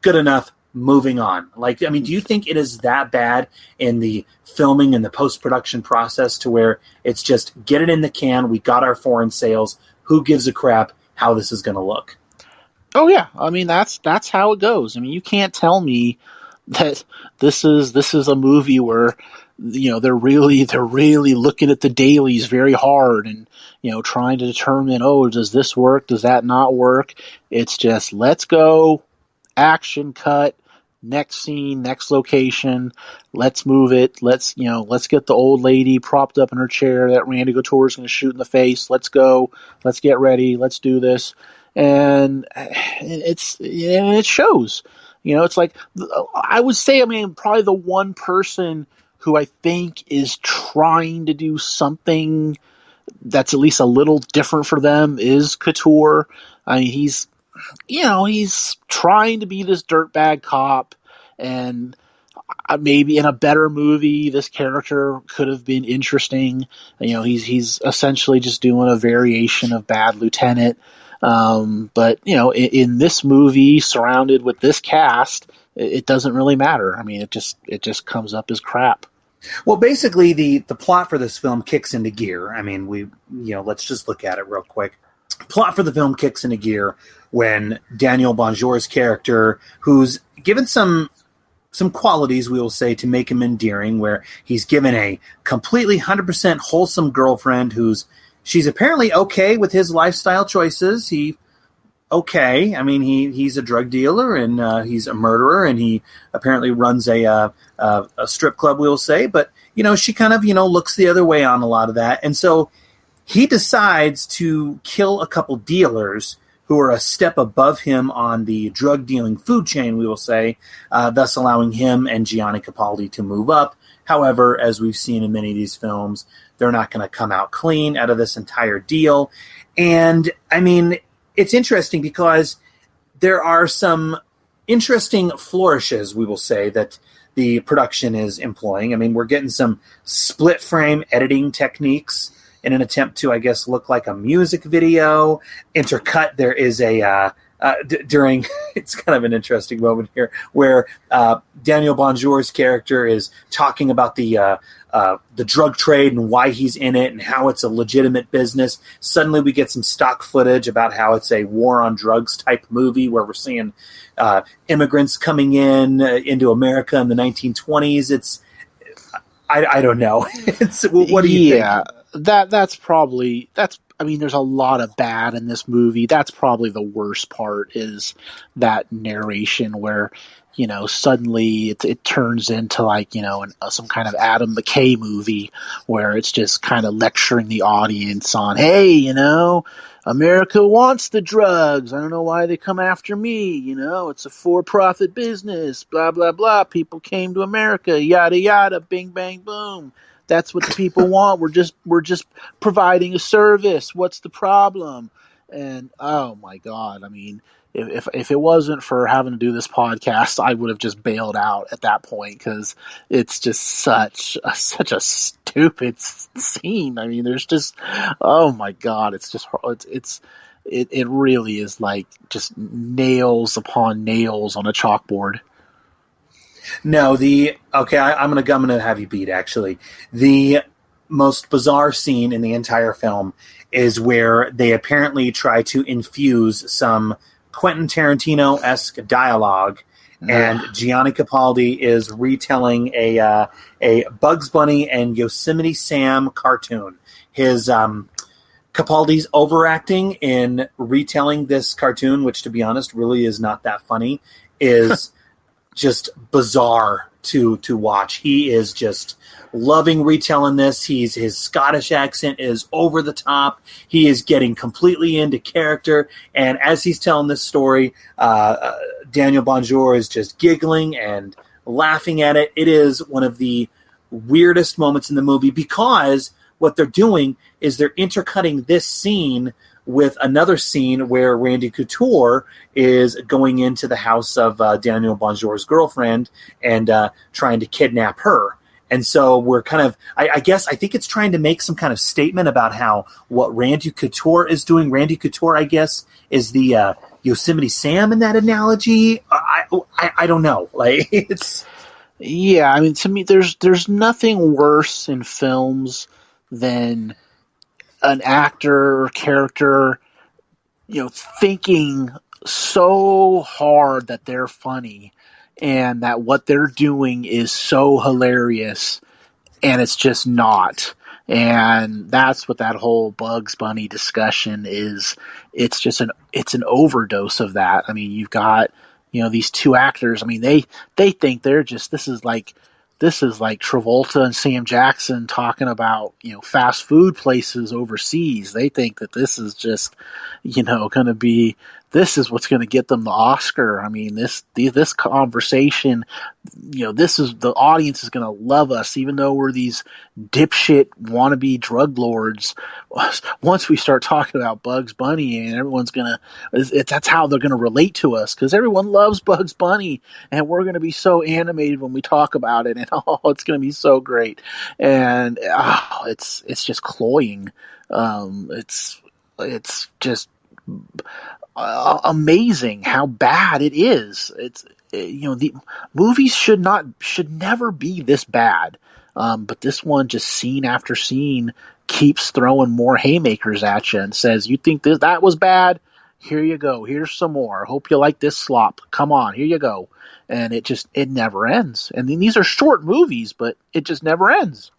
good enough, moving on? Like, I mean, do you think it is that bad in the filming and the post-production process to where it's just get it in the can, we got our foreign sales, who gives a crap how this is going to look? Oh yeah, I mean, that's how it goes. I mean, you can't tell me that this is a movie where, you know, they're really looking at the dailies very hard and, you know, trying to determine, oh, does this work? Does that not work? It's just, let's go, action cut, next scene, next location, let's move it. Let's get the old lady propped up in her chair that Randy Couture is going to shoot in the face. Let's go. Let's get ready. Let's do this. And it shows. You know, it's like, I would say, I mean, probably the one person who I think is trying to do something that's at least a little different for them is Couture. I mean, he's trying to be this dirtbag cop, and maybe in a better movie, this character could have been interesting. You know, he's essentially just doing a variation of Bad Lieutenant. But, you know, in this movie, surrounded with this cast, it doesn't really matter. I mean, it just comes up as crap. Well, basically, the plot for this film kicks into gear. I mean, let's just look at it real quick. Plot for the film kicks into gear when Daniel Bonjour's character, who's given some qualities, we will say, to make him endearing, where he's given a completely 100% wholesome girlfriend she's apparently okay with his lifestyle choices. I mean, he's a drug dealer and he's a murderer, and he apparently runs a strip club, we'll say. But, you know, she kind of, looks the other way on a lot of that. And so he decides to kill a couple dealers who are a step above him on the drug dealing food chain, we will say, thus allowing him and Gianni Capaldi to move up. However, as we've seen in many of these films, they're not going to come out clean out of this entire deal. And, I mean, it's interesting because there are some interesting flourishes, we will say, that the production is employing. I mean, we're getting some split frame editing techniques in an attempt to, I guess, look like a music video. Intercut, there is during, it's kind of an interesting moment here, where Daniel Bonjour's character is talking about the drug trade and why he's in it and how it's a legitimate business. Suddenly we get some stock footage about how it's a war on drugs type movie, where we're seeing immigrants coming into America in the 1920s. I don't know. What do you think? That's I mean, there's a lot of bad in this movie. That's probably the worst part, is that narration where, suddenly it turns into like, some kind of Adam McKay movie where it's just kind of lecturing the audience on, hey, America wants the drugs. I don't know why they come after me. It's a for-profit business, blah, blah, blah. People came to America, yada, yada, bing, bang, boom. That's what the people want. We're just providing a service. What's the problem? And oh my God, I mean, if it wasn't for having to do this podcast, I would have just bailed out at that point, because it's just such a stupid scene. I mean, there's just, oh my God, it really is like just nails upon nails on a chalkboard. No, I'm gonna have you beat, actually. The most bizarre scene in the entire film is where they apparently try to infuse some Quentin Tarantino-esque dialogue, and Gianni Capaldi is retelling a Bugs Bunny and Yosemite Sam cartoon. His Capaldi's overacting in retelling this cartoon, which, to be honest, really is not that funny, is just bizarre to watch. He is just loving retelling this. His Scottish accent is over the top. He is getting completely into character, and as he's telling this story, Daniel Bonjour is just giggling and laughing at it. It is one of the weirdest moments in the movie, because what they're doing is they're intercutting this scene with another scene where Randy Couture is going into the house of Daniel Bonjour's girlfriend and trying to kidnap her. And so we're kind of, I think it's trying to make some kind of statement about what Randy Couture is doing. Randy Couture, I guess, is the Yosemite Sam in that analogy. I don't know. Like, it's... Yeah, I mean, to me, there's nothing worse in films than an actor or character, thinking so hard that they're funny and that what they're doing is so hilarious, and it's just not. And that's what that whole Bugs Bunny discussion is. It's an overdose of that. I mean, you've got, these two actors. I mean, they think they're just, this is like Travolta and Sam Jackson talking about, fast food places overseas. They think that this is just, going to be, this is what's going to get them the Oscar. I mean, this conversation, this is, the audience is going to love us, even though we're these dipshit wannabe drug lords. Once we start talking about Bugs Bunny, and everyone's that's how they're going to relate to us, because everyone loves Bugs Bunny, and we're going to be so animated when we talk about it, and it's going to be so great. And it's just cloying. It's just amazing how bad it is. It's the movies should never be this bad, but this one, just scene after scene, keeps throwing more haymakers at you and says, you think that was bad? Here you go. Here's some more. Hope you like this slop. Come on, here you go. And it never ends. And these are short movies, but it just never ends.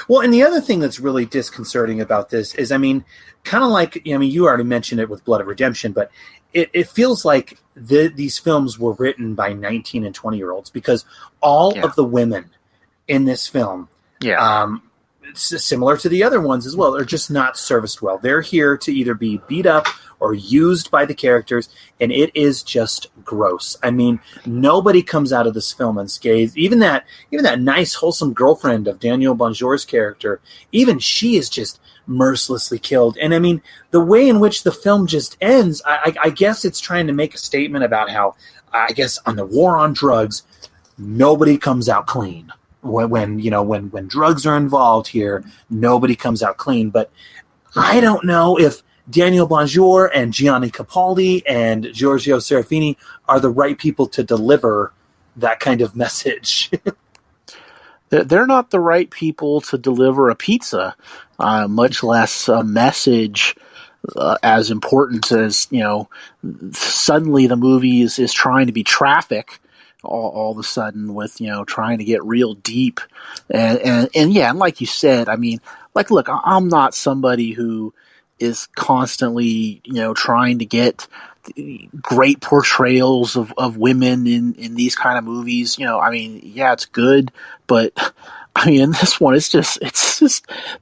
Well, and the other thing that's really disconcerting about this is, I mean, kind of like, you already mentioned it with Blood of Redemption, but it feels like these films were written by 19 and 20-year-olds, because all of the women in this film, similar to the other ones as well, are just not serviced well. They're here to either be beat up or used by the characters, and it is just gross. I mean, nobody comes out of this film unscathed. Even that nice, wholesome girlfriend of Daniel Bonjour's character, even she is just mercilessly killed. And I mean, the way in which the film just ends, I guess it's trying to make a statement about how, I guess, on the war on drugs, nobody comes out clean. When drugs are involved here, nobody comes out clean. But I don't know if Daniel Bonjour and Gianni Capaldi and Giorgio Serafini are the right people to deliver that kind of message. They're not the right people to deliver a pizza, much less a message as important as, suddenly the movie is trying to be Traffic, all of a sudden with, trying to get real deep. And like you said, I mean, like, look, I'm not somebody who is constantly, trying to get great portrayals of women in these kind of movies. I mean, yeah, it's good, but I mean, in this one, it's just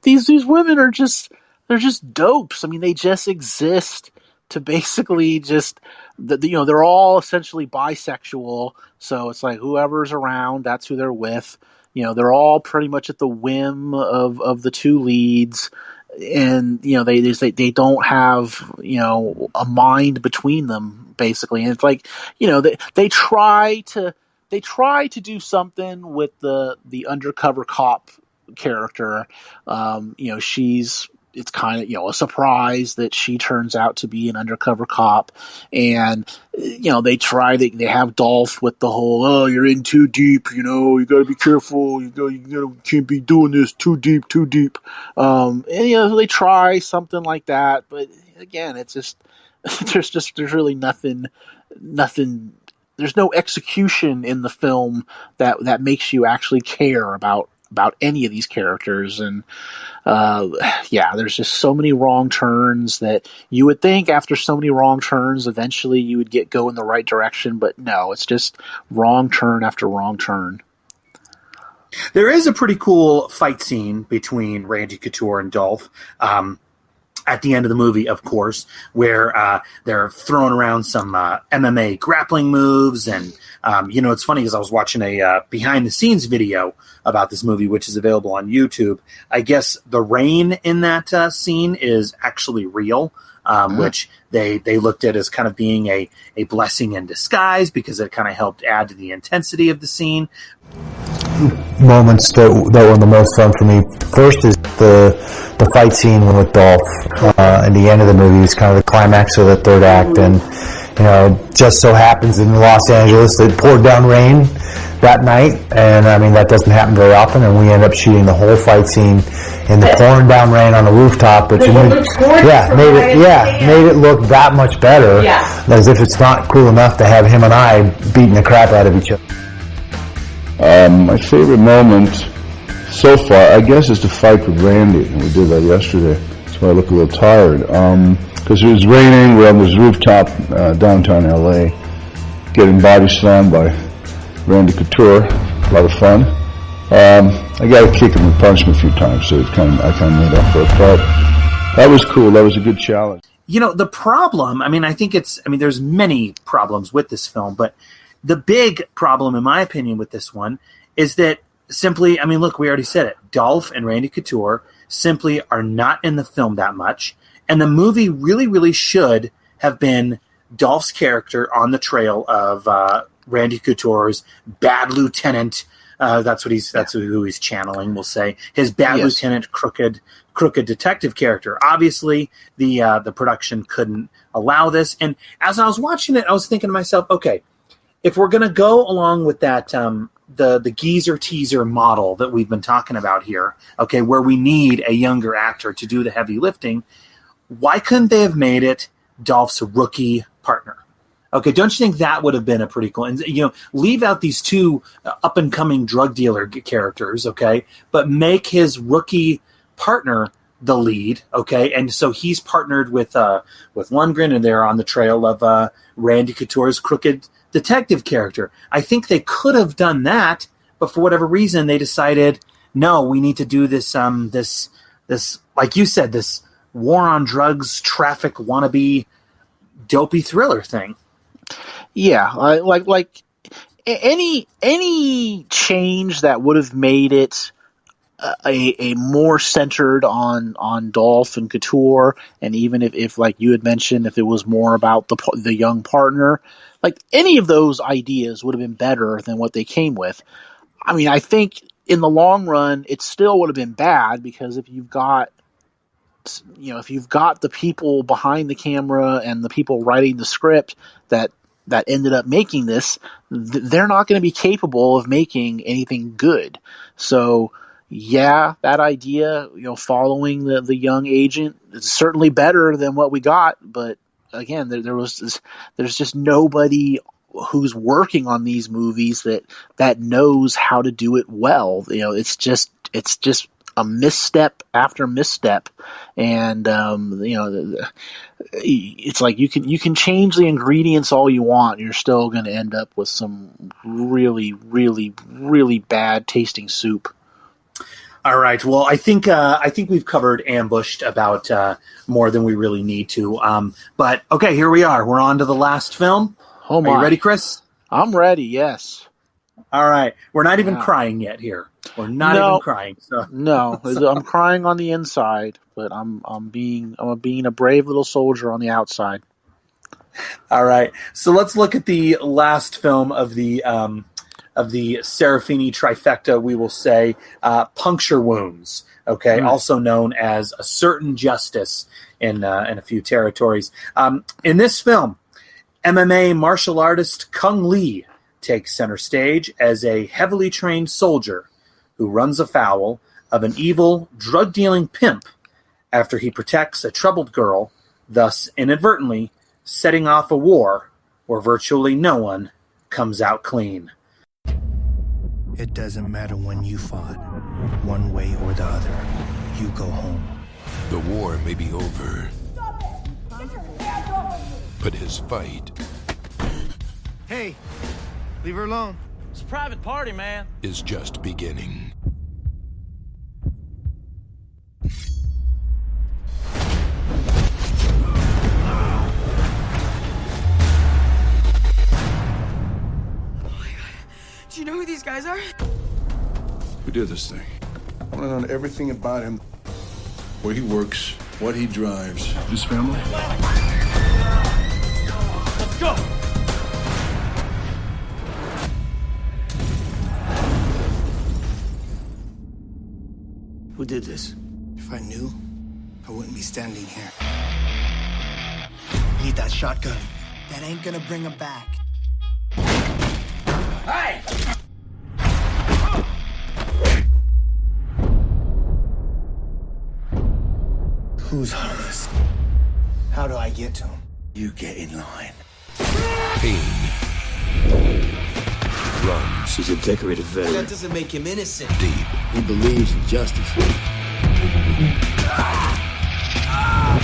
these women they're just dopes. I mean, they just exist to basically just, they're all essentially bisexual. So it's like whoever's around, that's who they're with. They're all pretty much at the whim of the two leads. And, they don't have, a mind between them, basically. And it's like, they try to do something with the undercover cop character. It's kind of, a surprise that she turns out to be an undercover cop. And, they have Dolph with the whole, oh, you're in too deep, you got to be careful. You can't be doing this too deep. And, they try something like that. But again, it's just, there's really nothing, there's no execution in the film that makes you actually care about any of these characters. And there's just so many wrong turns that you would think after so many wrong turns eventually you would go in the right direction, but no, it's just wrong turn after wrong turn. There is a pretty cool fight scene between Randy Couture and Dolph at the end of the movie, of course, where they're throwing around some MMA grappling moves. And, it's funny because I was watching a behind-the-scenes video about this movie, which is available on YouTube. I guess the rain in that scene is actually real, which they looked at as kind of being a blessing in disguise because it kind of helped add to the intensity of the scene. Moments that were the most fun for me. First is the fight scene with Dolph at the end of the movie. It's kind of the climax of the third act, and just so happens in Los Angeles it poured down rain that night, and I mean that doesn't happen very often, and we end up shooting the whole fight scene in the pouring down rain on the rooftop, which made it look that much better, as if it's not cool enough to have him and I beating the crap out of each other. My favorite moment so far, I guess, is the fight with Randy. We did that yesterday. That's why I look a little tired. Because it was raining. We're on this rooftop downtown LA, getting body slammed by Randy Couture. A lot of fun. I got to kick him and punch him a few times, so I kind of made up for it. But that was cool. That was a good challenge. The problem, there's many problems with this film, but the big problem, in my opinion, with this one is that simply, look, we already said it. Dolph and Randy Couture simply are not in the film that much. And the movie really, really should have been Dolph's character on the trail of Randy Couture's bad lieutenant. That's who he's channeling, we'll say. His bad lieutenant, crooked detective character. Obviously, the production couldn't allow this. And as I was watching it, I was thinking to myself, okay, if we're going to go along with that, the geezer teaser model that we've been talking about here, okay, where we need a younger actor to do the heavy lifting, why couldn't they have made it Dolph's rookie partner? Okay, don't you think that would have been a pretty cool? And leave out these two up and coming drug dealer characters, okay, but make his rookie partner the lead, okay, and so he's partnered with Lundgren, and they're on the trail of Randy Couture's crooked detective character. I think they could have done that, but for whatever reason, they decided, no, we need to do this, this like you said, this war on drugs, traffic, wannabe, dopey thriller thing. Yeah, like any change that would have made it a more centered on Dolph and Couture, and even if like you had mentioned, if it was more about the young partner, like any of those ideas would have been better than what they came with. I think in the long run, it still would have been bad, because if you've got the people behind the camera and the people writing the script that ended up making this, they're not going to be capable of making anything good. So yeah, that idea, following the young agent, is certainly better than what we got. But again, there's just nobody who's working on these movies that knows how to do it well. It's just a misstep after misstep, and it's like you can change the ingredients all you want, you're still going to end up with some really, really, really bad tasting soup. All right. Well, I think we've covered Ambushed about more than we really need to. But okay, here we are. We're on to the last film. Oh my! Are you ready, Chris? I'm ready. Yes. All right. We're not even crying yet here. We're not even crying. So. No, I'm crying on the inside, but I'm being a brave little soldier on the outside. All right. So let's look at the last film of the Serafini trifecta, we will say, Puncture Wounds, okay, also known as A Certain Justice in a few territories. In this film, MMA martial artist Kung Lee takes center stage as a heavily trained soldier who runs afoul of an evil, drug-dealing pimp after he protects a troubled girl, thus inadvertently setting off a war where virtually no one comes out clean. It doesn't matter when you fought, one way or the other, you go home. The war may be over, but his fight Hey, leave her alone. It's a private party, man. is just beginning. Do you know who these guys are? We did this thing. I want to know everything about him. Where he works, what he drives. His family. Let's go! Who did this? If I knew, I wouldn't be standing here. Need that shotgun. That ain't gonna bring him back. Hey! Who's Hollis? How do I get to him? You get in line. Pain runs She's a decorated veteran. That doesn't make him innocent. deep. He believes in justice.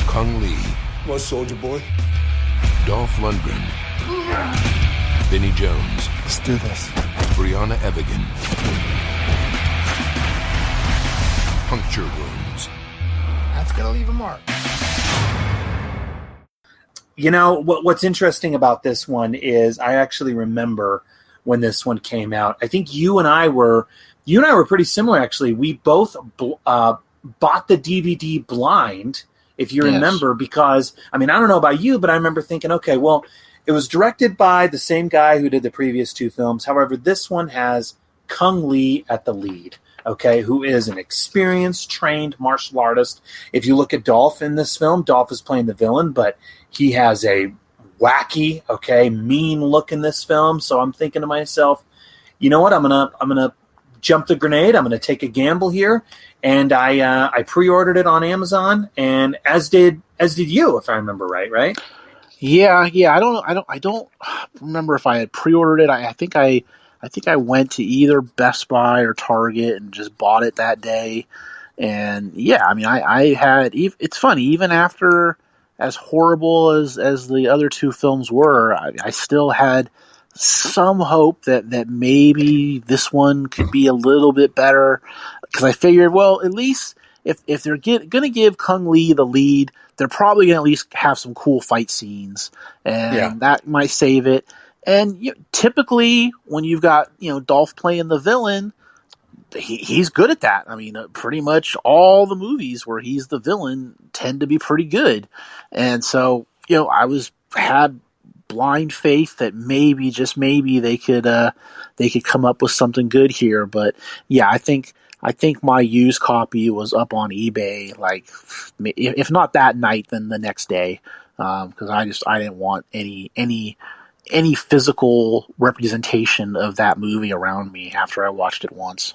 Kung Lee, What, soldier boy? Dolph Lundgren, Vinnie Jones, Let's do this. Brianna Evigan. Puncture Wounds. That's gonna leave a mark. You know, what's interesting about this one is I actually remember when this one came out. I think you and I were pretty similar, actually. We both bought the DVD blind, if you remember, because, I mean, I don't know about you, but I remember thinking, okay, well, it was directed by the same guy who did the previous two films. However, this one has Kung Lee at the lead, okay, who is an experienced, trained martial artist. If you look at Dolph in this film, Dolph is playing the villain, but he has a wacky, okay, mean look in this film. So I'm thinking to myself, you know what? I'm gonna jump the grenade. I'm gonna take a gamble here, and I pre-ordered it on Amazon, and as did you, if I remember right, right? Yeah. I don't remember if I had pre-ordered it. I think I went to either Best Buy or Target and just bought it that day. And yeah, I mean, I had. It's funny, even after as horrible as the other two films were, I still had some hope that maybe this one could be a little bit better, because I figured, well, at least if they're going to give Kung Lee the lead, they're probably going to at least have some cool fight scenes, and that might save it. And typically, when you've got Dolph playing the villain, he's good at that. I mean, pretty much all the movies where he's the villain tend to be pretty good. And so, I had blind faith that maybe, just maybe, they could come up with something good here. But yeah, I think my used copy was up on eBay, like, if not that night, then the next day, because I didn't want any physical representation of that movie around me after I watched it once.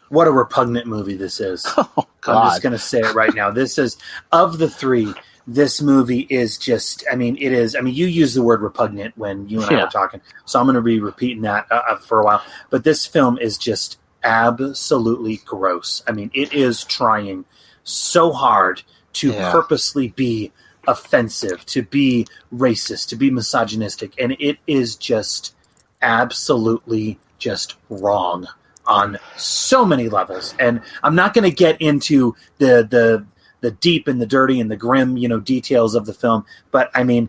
What a repugnant movie this is. Oh, God. I'm just going to say it right now. This is, of the three, this movie is just, you used the word repugnant when you and I were talking, so I'm going to be repeating that for a while. But this film is just absolutely gross. I mean, it is trying so hard to purposely be offensive, to be racist, to be misogynistic, and it is just absolutely just wrong on so many levels. And I'm not going to get into the deep and the dirty and the grim, details of the film, but I mean,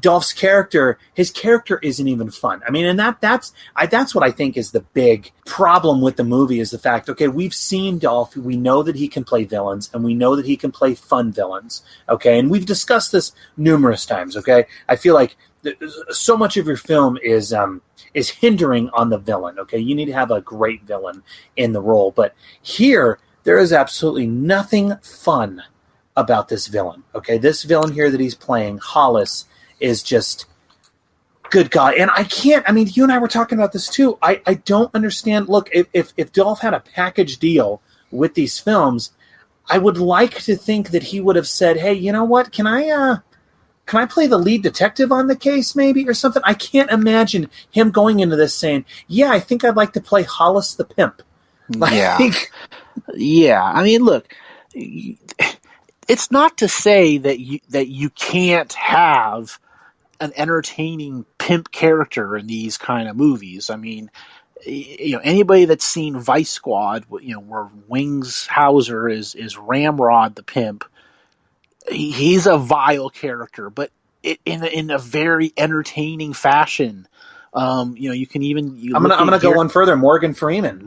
Dolph's character, his character isn't even fun. I mean, and that's what I think is the big problem with the movie, is the fact, okay, we've seen Dolph, we know that he can play villains, and we know that he can play fun villains, okay, and we've discussed this numerous times, okay. I feel like so much of your film is hindering on the villain, okay. You need to have a great villain in the role, but here there is absolutely nothing fun about this villain, okay. This villain here that he's playing, Hollis, is just, good God. And you and I were talking about this too. I don't understand. Look, if Dolph had a package deal with these films, I would like to think that he would have said, hey, you know what? Can I play the lead detective on the case maybe or something? I can't imagine him going into this saying, yeah, I think I'd like to play Hollis the pimp. Yeah. I mean, look, it's not to say that you can't have an entertaining pimp character in these kind of movies. I mean, anybody that's seen Vice Squad, where Wings Hauser is Ramrod the pimp, he's a vile character, but in a very entertaining fashion. You can even. I'm gonna go one further. Morgan Freeman.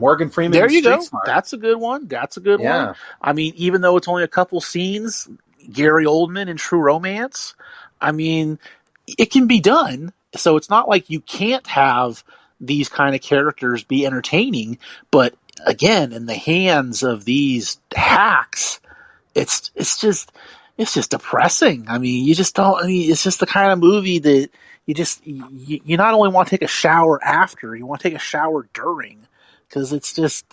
There you go. Smart. That's a good one. One. I mean, even though it's only a couple scenes, Gary Oldman in True Romance. I mean, it can be done. So it's not like you can't have these kind of characters be entertaining. But again, in the hands of these hacks, it's just depressing. I mean, you just don't. I mean, it's just the kind of movie that. You not only want to take a shower after, you want to take a shower during, because it's just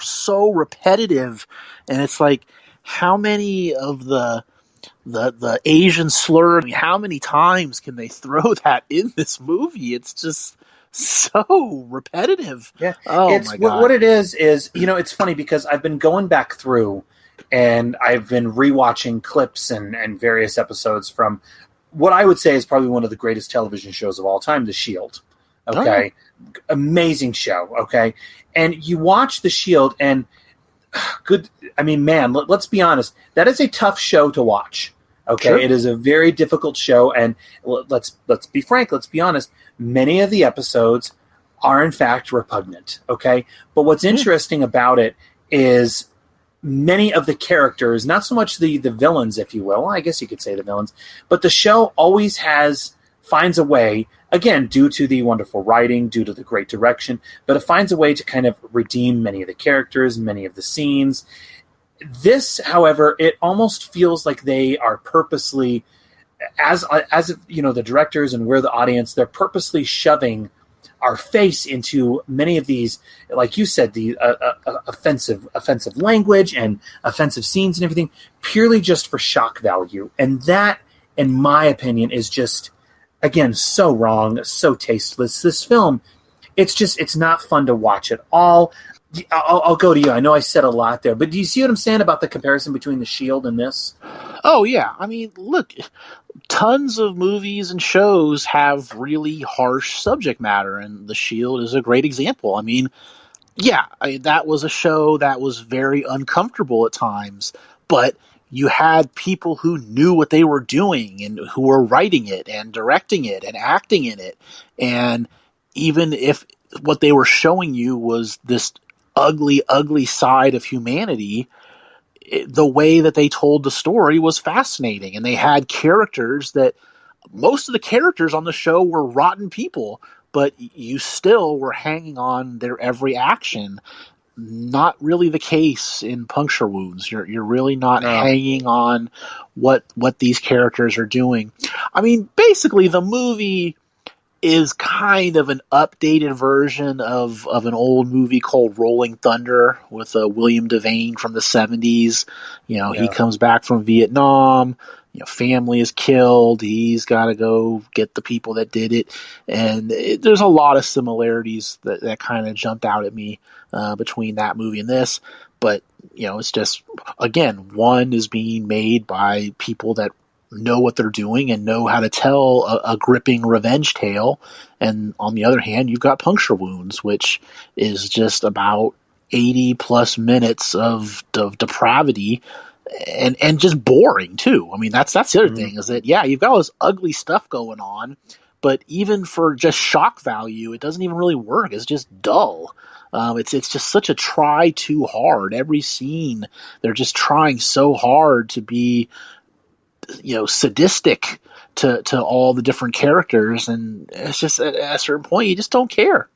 so repetitive, and it's like, how many of the Asian slur? I mean, how many times can they throw that in this movie? It's just so repetitive. Yeah. Oh my God. What it is, it's funny because I've been going back through and I've been rewatching clips and various episodes from what I would say is probably one of the greatest television shows of all time, The Shield. Okay. Oh. Amazing show. Okay. And you watch The Shield and let's be honest. That is a tough show to watch. Okay. Sure. It is a very difficult show. And let's be frank. Let's be honest. Many of the episodes are in fact repugnant. Okay. But what's interesting about it is many of the characters, not so much the villains, if you will, I guess you could say the villains, but the show always finds a way, again, due to the wonderful writing, due to the great direction, but it finds a way to kind of redeem many of the characters, many of the scenes. This, however, it almost feels like they are purposely, as the directors and we're the audience, they're purposely shoving our face into many of these, like you said, the offensive language and offensive scenes and everything, purely just for shock value. And that, in my opinion, is just, again, so wrong, so tasteless. This film, it's not fun to watch at all. I'll go to you. I know I said a lot there, but do you see what I'm saying about the comparison between The Shield and this? Oh, yeah. I mean, look, tons of movies and shows have really harsh subject matter, and The Shield is a great example. I mean, that was a show that was very uncomfortable at times, but you had people who knew what they were doing and who were writing it and directing it and acting in it. And even if what they were showing you was this ugly, ugly side of humanity, the way that they told the story was fascinating. And they had characters that most of the characters on the show were rotten people, but you still were hanging on their every action. Not really the case in Puncture Wounds. You're really not hanging on what these characters are doing. I mean, basically the movie is kind of an updated version of an old movie called Rolling Thunder with William Devane from the 70s. He comes back from Vietnam. Family is killed. He's got to go get the people that did it. And there's a lot of similarities that kind of jumped out at me between that movie and this. But, it's just, again, one is being made by people that know what they're doing and know how to tell a gripping revenge tale. And on the other hand, you've got Puncture Wounds, which is just about 80 plus minutes of depravity and just boring too. I mean, that's the other thing is that, you've got all this ugly stuff going on, but even for just shock value, it doesn't even really work. It's just dull. It's just such a try too hard. Every scene, they're just trying so hard to be, sadistic to all the different characters, and it's just at a certain point you just don't care.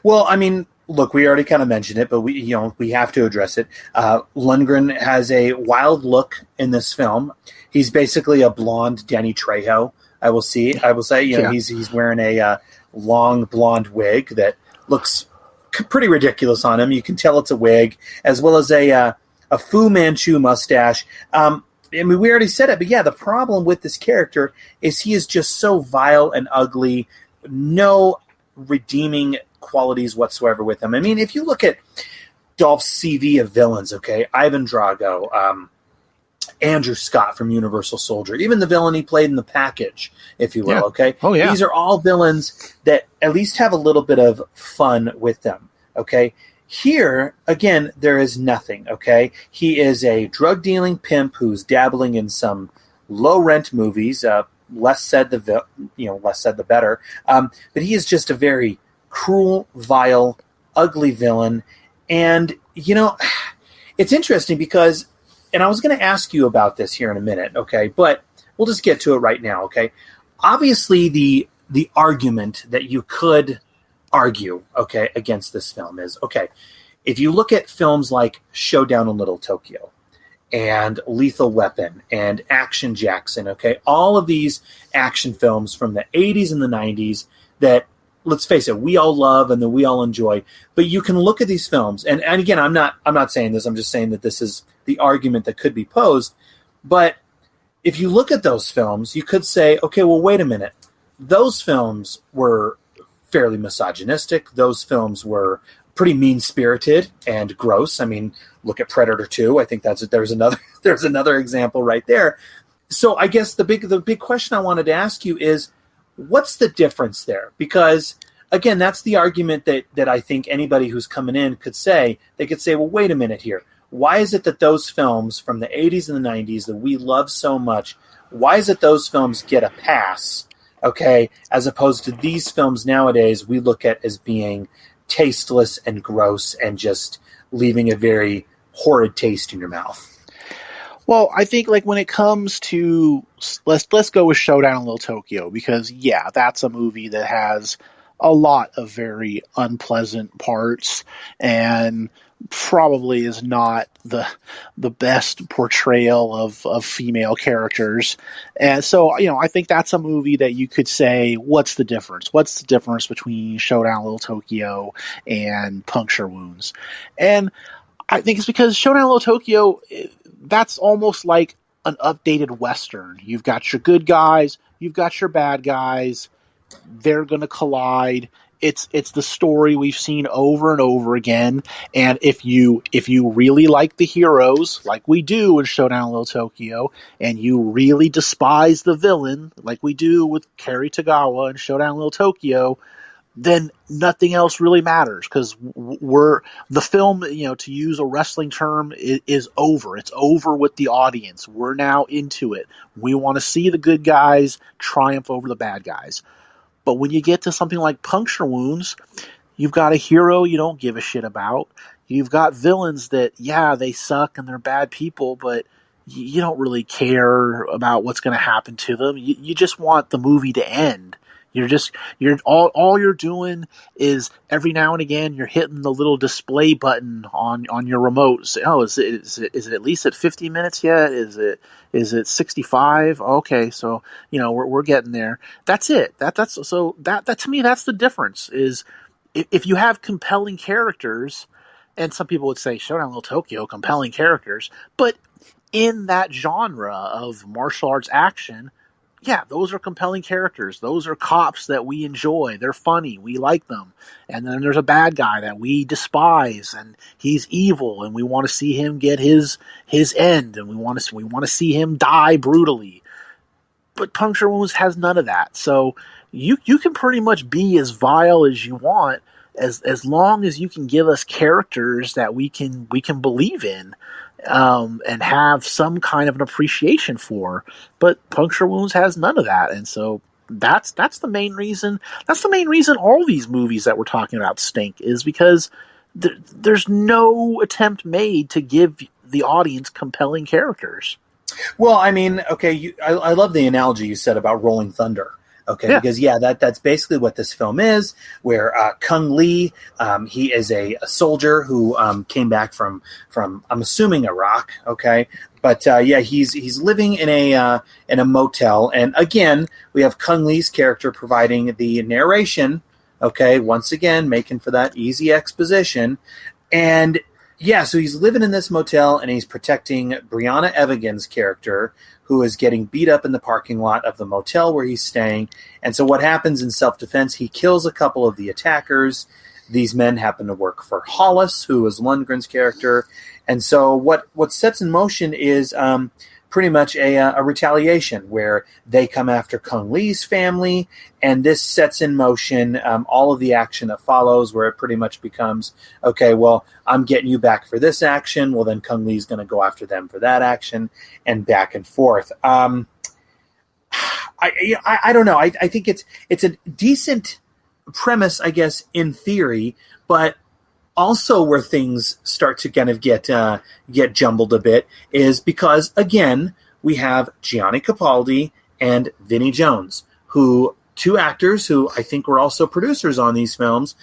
Well, I mean, look, we already kind of mentioned it, but we have to address it. Lundgren has a wild look in this film. He's basically a blonde Danny Trejo. I will say, he's wearing a long blonde wig that looks pretty ridiculous on him. You can tell it's a wig, as well as a Fu Manchu mustache. I mean, we already said it, but the problem with this character is he is just so vile and ugly. No redeeming qualities whatsoever with him. I mean, if you look at Dolph's CV of villains, okay, Ivan Drago, Andrew Scott from Universal Soldier, even the villain he played in The Package, if you will, okay? Oh, yeah. These are all villains that at least have a little bit of fun with them, okay? Here, again, there is nothing, okay? He is a drug-dealing pimp who's dabbling in some low-rent movies, less said the better. But he is just a very cruel, vile, ugly villain. And, it's interesting because, and I was going to ask you about this here in a minute, okay? But we'll just get to it right now, okay? Obviously, the argument that you could argue, okay, against this film is, okay, if you look at films like Showdown in Little Tokyo and Lethal Weapon and Action Jackson, okay, all of these action films from the 80s and the 90s that, let's face it, we all love and that we all enjoy, but you can look at these films, and again, I'm not saying this, I'm just saying that this is the argument that could be posed, but if you look at those films, you could say, okay, well, wait a minute, those films were fairly misogynistic. Those films were pretty mean-spirited and gross. I mean, look at Predator 2. I think there's another example right there. So I guess the big question I wanted to ask you is, what's the difference there? Because again, that's the argument that I think anybody who's coming in could say. They could say, well, wait a minute here. Why is it that those films from the 80s and the 90s that we love so much, why is it those films get a pass? Okay, as opposed to these films nowadays we look at as being tasteless and gross and just leaving a very horrid taste in your mouth. Well, I think like when it comes to let's go with Showdown in Little Tokyo, because that's a movie that has a lot of very unpleasant parts and probably is not the best portrayal of female characters. And so, I think that's a movie that you could say, what's the difference? What's the difference between Showdown in Little Tokyo and Puncture Wounds? And I think it's because Showdown in Little Tokyo, that's almost like an updated Western. You've got your good guys, you've got your bad guys, they're going to collide. It's the story we've seen over and over again. And if you really like the heroes, like we do in Showdown in Little Tokyo, and you really despise the villain, like we do with Cary Tagawa in Showdown in Little Tokyo, then nothing else really matters, because the film, to use a wrestling term, is over. It's over with the audience. We're now into it. We want to see the good guys triumph over the bad guys. But when you get to something like Puncture Wounds, you've got a hero you don't give a shit about. You've got villains that, they suck and they're bad people, but you don't really care about what's going to happen to them. You just want the movie to end. You're all you're doing is every now and again you're hitting the little display button on your remote. Say, oh, is it at least at 50 minutes yet? Is it 65? Okay, so we're getting there. That's it. That to me, that's the difference. Is if you have compelling characters, and some people would say Showdown Little Tokyo, compelling characters, but in that genre of martial arts action, yeah, those are compelling characters. Those are cops that we enjoy. They're funny. We like them. And then there's a bad guy that we despise, and he's evil, and we want to see him get his end, and we want to see him die brutally. But Puncture Wounds has none of that. So you can pretty much be as vile as you want, as long as you can give us characters that we can believe in. And have some kind of an appreciation for, but Puncture Wounds has none of that, and so that's the main reason. That's the main reason all these movies that we're talking about stink, is because there's no attempt made to give the audience compelling characters. Well, I mean, okay, I love the analogy you said about Rolling Thunder. Okay, yeah. Because that's basically what this film is, where Kung Lee, he is a soldier who came back from I'm assuming Iraq. Okay, but he's living in a motel, and again we have Kung Lee's character providing the narration. Okay, once again making for that easy exposition, and yeah, so he's living in this motel and he's protecting Brianna Evigan's character, who is getting beat up in the parking lot of the motel where he's staying. And so what happens in self-defense, he kills a couple of the attackers. These men happen to work for Hollis, who is Lundgren's character. And so what sets in motion is pretty much a retaliation where they come after Kung Lee's family, and this sets in motion all of the action that follows, where it pretty much becomes, okay, well, I'm getting you back for this action, well, then Kung Lee's going to go after them for that action, and back and forth. I don't know. I think it's a decent premise, I guess, in theory, but also where things start to kind of get jumbled a bit is because, again, we have Gianni Capaldi and Vinnie Jones, two actors who I think were also producers on these films.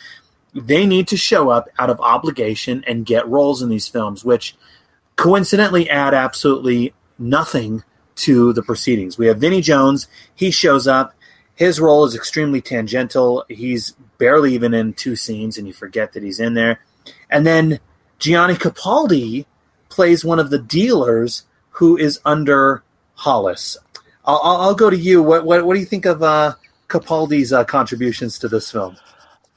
They need to show up out of obligation and get roles in these films, which coincidentally add absolutely nothing to the proceedings. We have Vinnie Jones. He shows up. His role is extremely tangential. He's barely even in 2 scenes, and you forget that he's in there. And then Gianni Capaldi plays one of the dealers who is under Hollis. I'll go to you. What do you think of Capaldi's contributions to this film?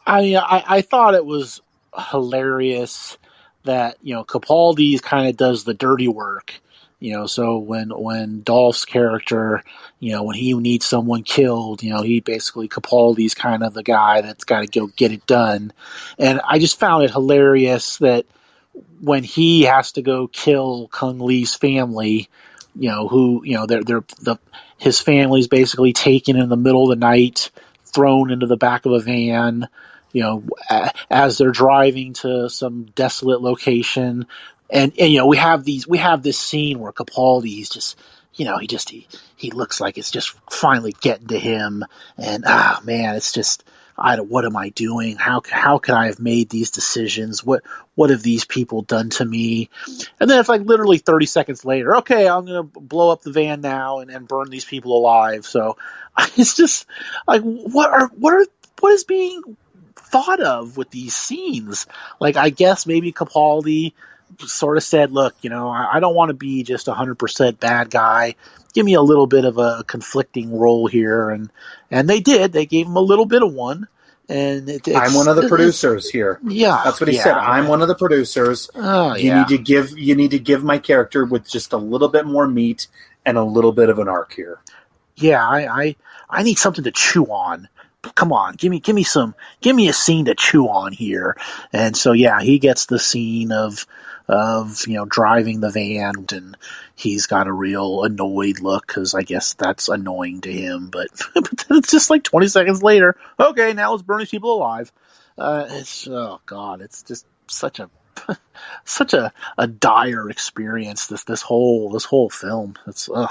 I thought it was hilarious that Capaldi kind of does the dirty work. So when Dolph's character, when he needs someone killed, he basically, Capaldi's kind of the guy that's got to go get it done. And I just found it hilarious that when he has to go kill Kung Lee's family, his family's basically taken in the middle of the night, thrown into the back of a van, as they're driving to some desolate location. And we have this scene where Capaldi's just, he looks like it's just finally getting to him, and man, it's just, what am I doing? How could I have made these decisions? What have these people done to me? And then it's like literally 30 seconds later, okay, I'm gonna blow up the van now and burn these people alive. So it's just like, what is being thought of with these scenes? Like, I guess maybe Capaldi sort of said, look, I don't want to be just 100% bad guy. Give me a little bit of a conflicting role here. And they did. They gave him a little bit of one. And I'm one of the producers here. Yeah. That's what he said. I'm one of the producers. You need to give my character with just a little bit more meat and a little bit of an arc here. Yeah, I need something to chew on. Come on, give me a scene to chew on here. And so, yeah, he gets the scene of driving the van, and he's got a real annoyed look because I guess that's annoying to him. But then it's just like 20 seconds later, okay, now let's burn these people alive. It's just such a dire experience. This whole film. It's ugh.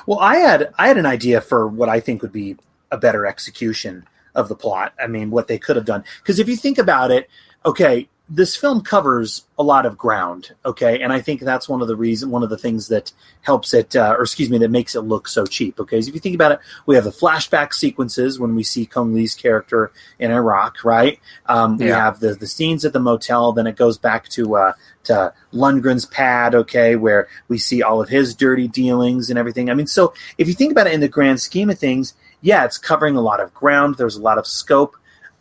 Well, I had an idea for what I think would be a better execution of the plot. I mean, what they could have done. Because if you think about it, okay, this film covers a lot of ground, okay? And I think that's one of the things that helps it, that makes it look so cheap, okay? So if you think about it, we have the flashback sequences when we see Kung Lee's character in Iraq, right? We have the scenes at the motel, then it goes back to Lundgren's pad, okay, where we see all of his dirty dealings and everything. I mean, so if you think about it in the grand scheme of things, yeah, it's covering a lot of ground. There's a lot of scope.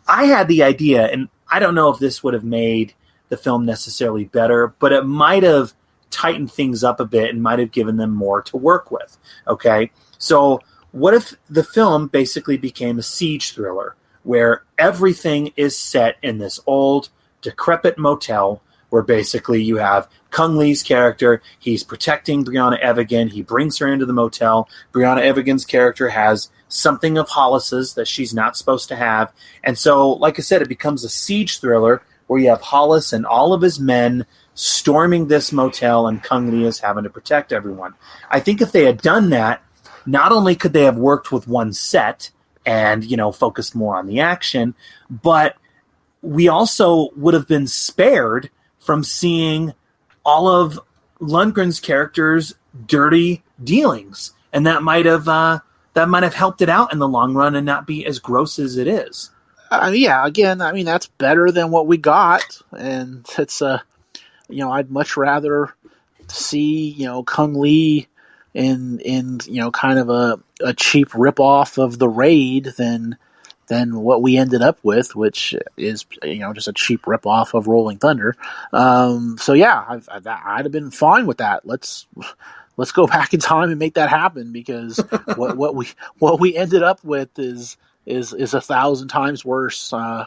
I had the idea, and I don't know if this would have made the film necessarily better, but it might have tightened things up a bit and might have given them more to work with, okay? So what if the film basically became a siege thriller where everything is set in this old, decrepit motel where basically you have Kung Lee's character, he's protecting Brianna Evigan, he brings her into the motel. Brianna Evigan's character has something of Hollis's that she's not supposed to have. And so, like I said, it becomes a siege thriller where you have Hollis and all of his men storming this motel and Kung Lee is having to protect everyone. I think if they had done that, not only could they have worked with one set and, focused more on the action, but we also would have been spared from seeing all of Lundgren's character's dirty dealings. And that might have helped it out in the long run and not be as gross as it is. That's better than what we got. And it's, I'd much rather see, Kung Lee in kind of a cheap ripoff of The Raid than what we ended up with, which is, just a cheap ripoff of Rolling Thunder. I'd have been fine with that. Let's go back in time and make that happen, because what we ended up with is 1,000 times worse. I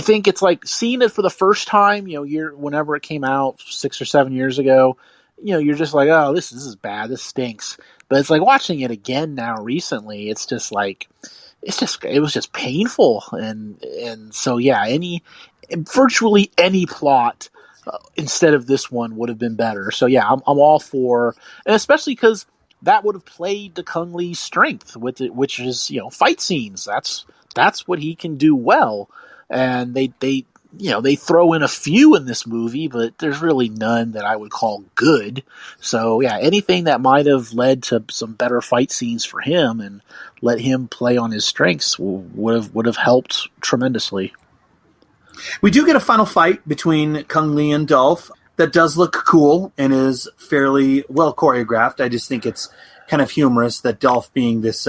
think it's like seeing it for the first time, whenever it came out 6 or 7 years ago, you're just like, oh, this is bad. This stinks. But it's like watching it again now recently. It's just like, it was just painful. And so, virtually any plot instead of this one would have been better. So yeah, I'm all for, and especially because that would have played to Kung Lee's strength with it, which is, fight scenes. That's what he can do well. And they throw in a few in this movie, but there's really none that I would call good. So yeah, anything that might have led to some better fight scenes for him and let him play on his strengths would have helped tremendously. We do get a final fight between Kung Lee and Dolph that does look cool and is fairly well choreographed. I just think it's kind of humorous that Dolph, being this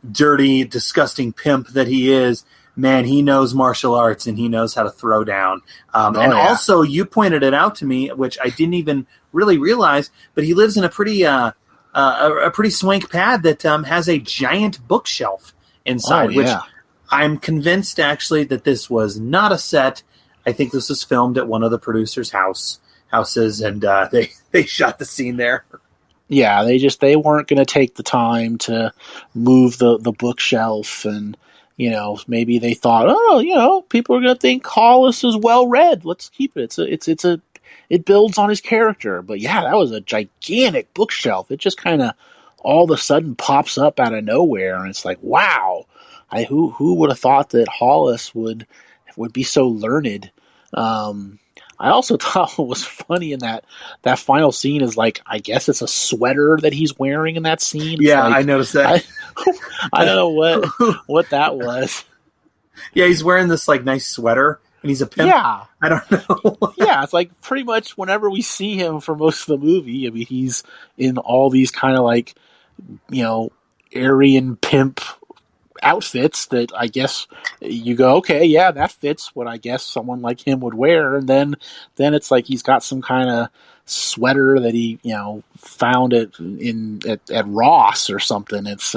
dirty, disgusting pimp that he is, man, he knows martial arts and he knows how to throw down. Also, you pointed it out to me, which I didn't even really realize, but he lives in a pretty swank pad that has a giant bookshelf inside, which I'm convinced actually that this was not a set. I think this was filmed at one of the producers' houses, and they shot the scene there. Yeah, they weren't going to take the time to move the bookshelf, and maybe they thought, people are going to think Hollis is well read. Let's keep it. It builds on his character. But yeah, that was a gigantic bookshelf. It just kind of all of a sudden pops up out of nowhere, and it's like, wow. Who would have thought that Hollis would be so learned? I also thought what was funny in that final scene is, like, I guess it's a sweater that he's wearing in that scene. Yeah, like, I noticed that. I don't know what that was. Yeah, he's wearing this like nice sweater, and he's a pimp. Yeah, I don't know. Yeah, it's like pretty much whenever we see him for most of the movie, I mean, he's in all these kind of like, Aryan pimp outfits that I guess you go, okay, yeah, that fits what I guess someone like him would wear. And then it's like he's got some kind of sweater that he found at Ross or something. It's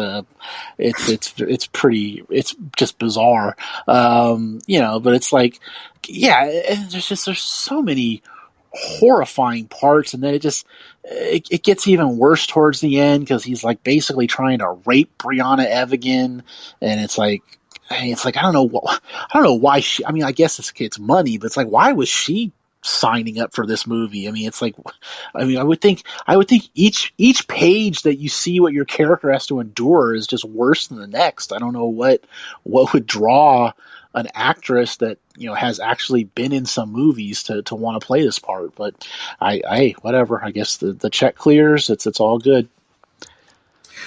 just bizarre, but it's like, yeah, there's so many horrifying parts, and then it gets even worse towards the end because he's like basically trying to rape Brianna Evigan, and it's like I don't know why she. I mean, I guess it's money, but it's like, why was she signing up for this movie. I mean, it's like, I would think each page that you see what your character has to endure is just worse than the next. I don't know what would draw an actress that, you know, has actually been in some movies to want to play this part. But whatever. I guess the check clears. It's all good.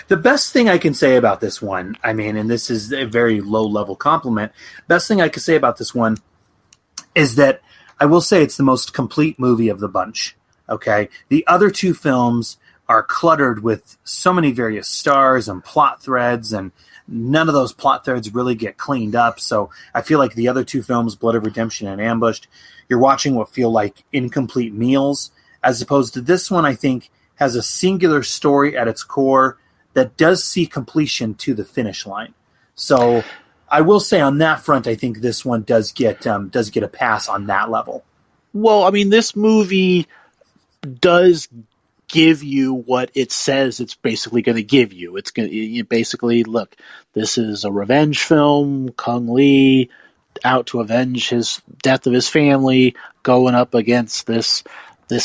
The best thing I can say about this one, I mean, and this is a very low-level compliment, best thing I can say about this one is that I will say it's the most complete movie of the bunch, okay? The other two films are cluttered with so many various stars and plot threads, and none of those plot threads really get cleaned up, so I feel like the other two films, Blood of Redemption and Ambushed, you're watching what feel like incomplete meals, as opposed to this one, I think, has a singular story at its core that does see completion to the finish line. So I will say on that front, I think this one does get a pass on that level. Well, I mean, this movie does give you what it says it's basically going to give you. It's going to basically, look, this is a revenge film. Kung Lee out to avenge his death of his family, going up against this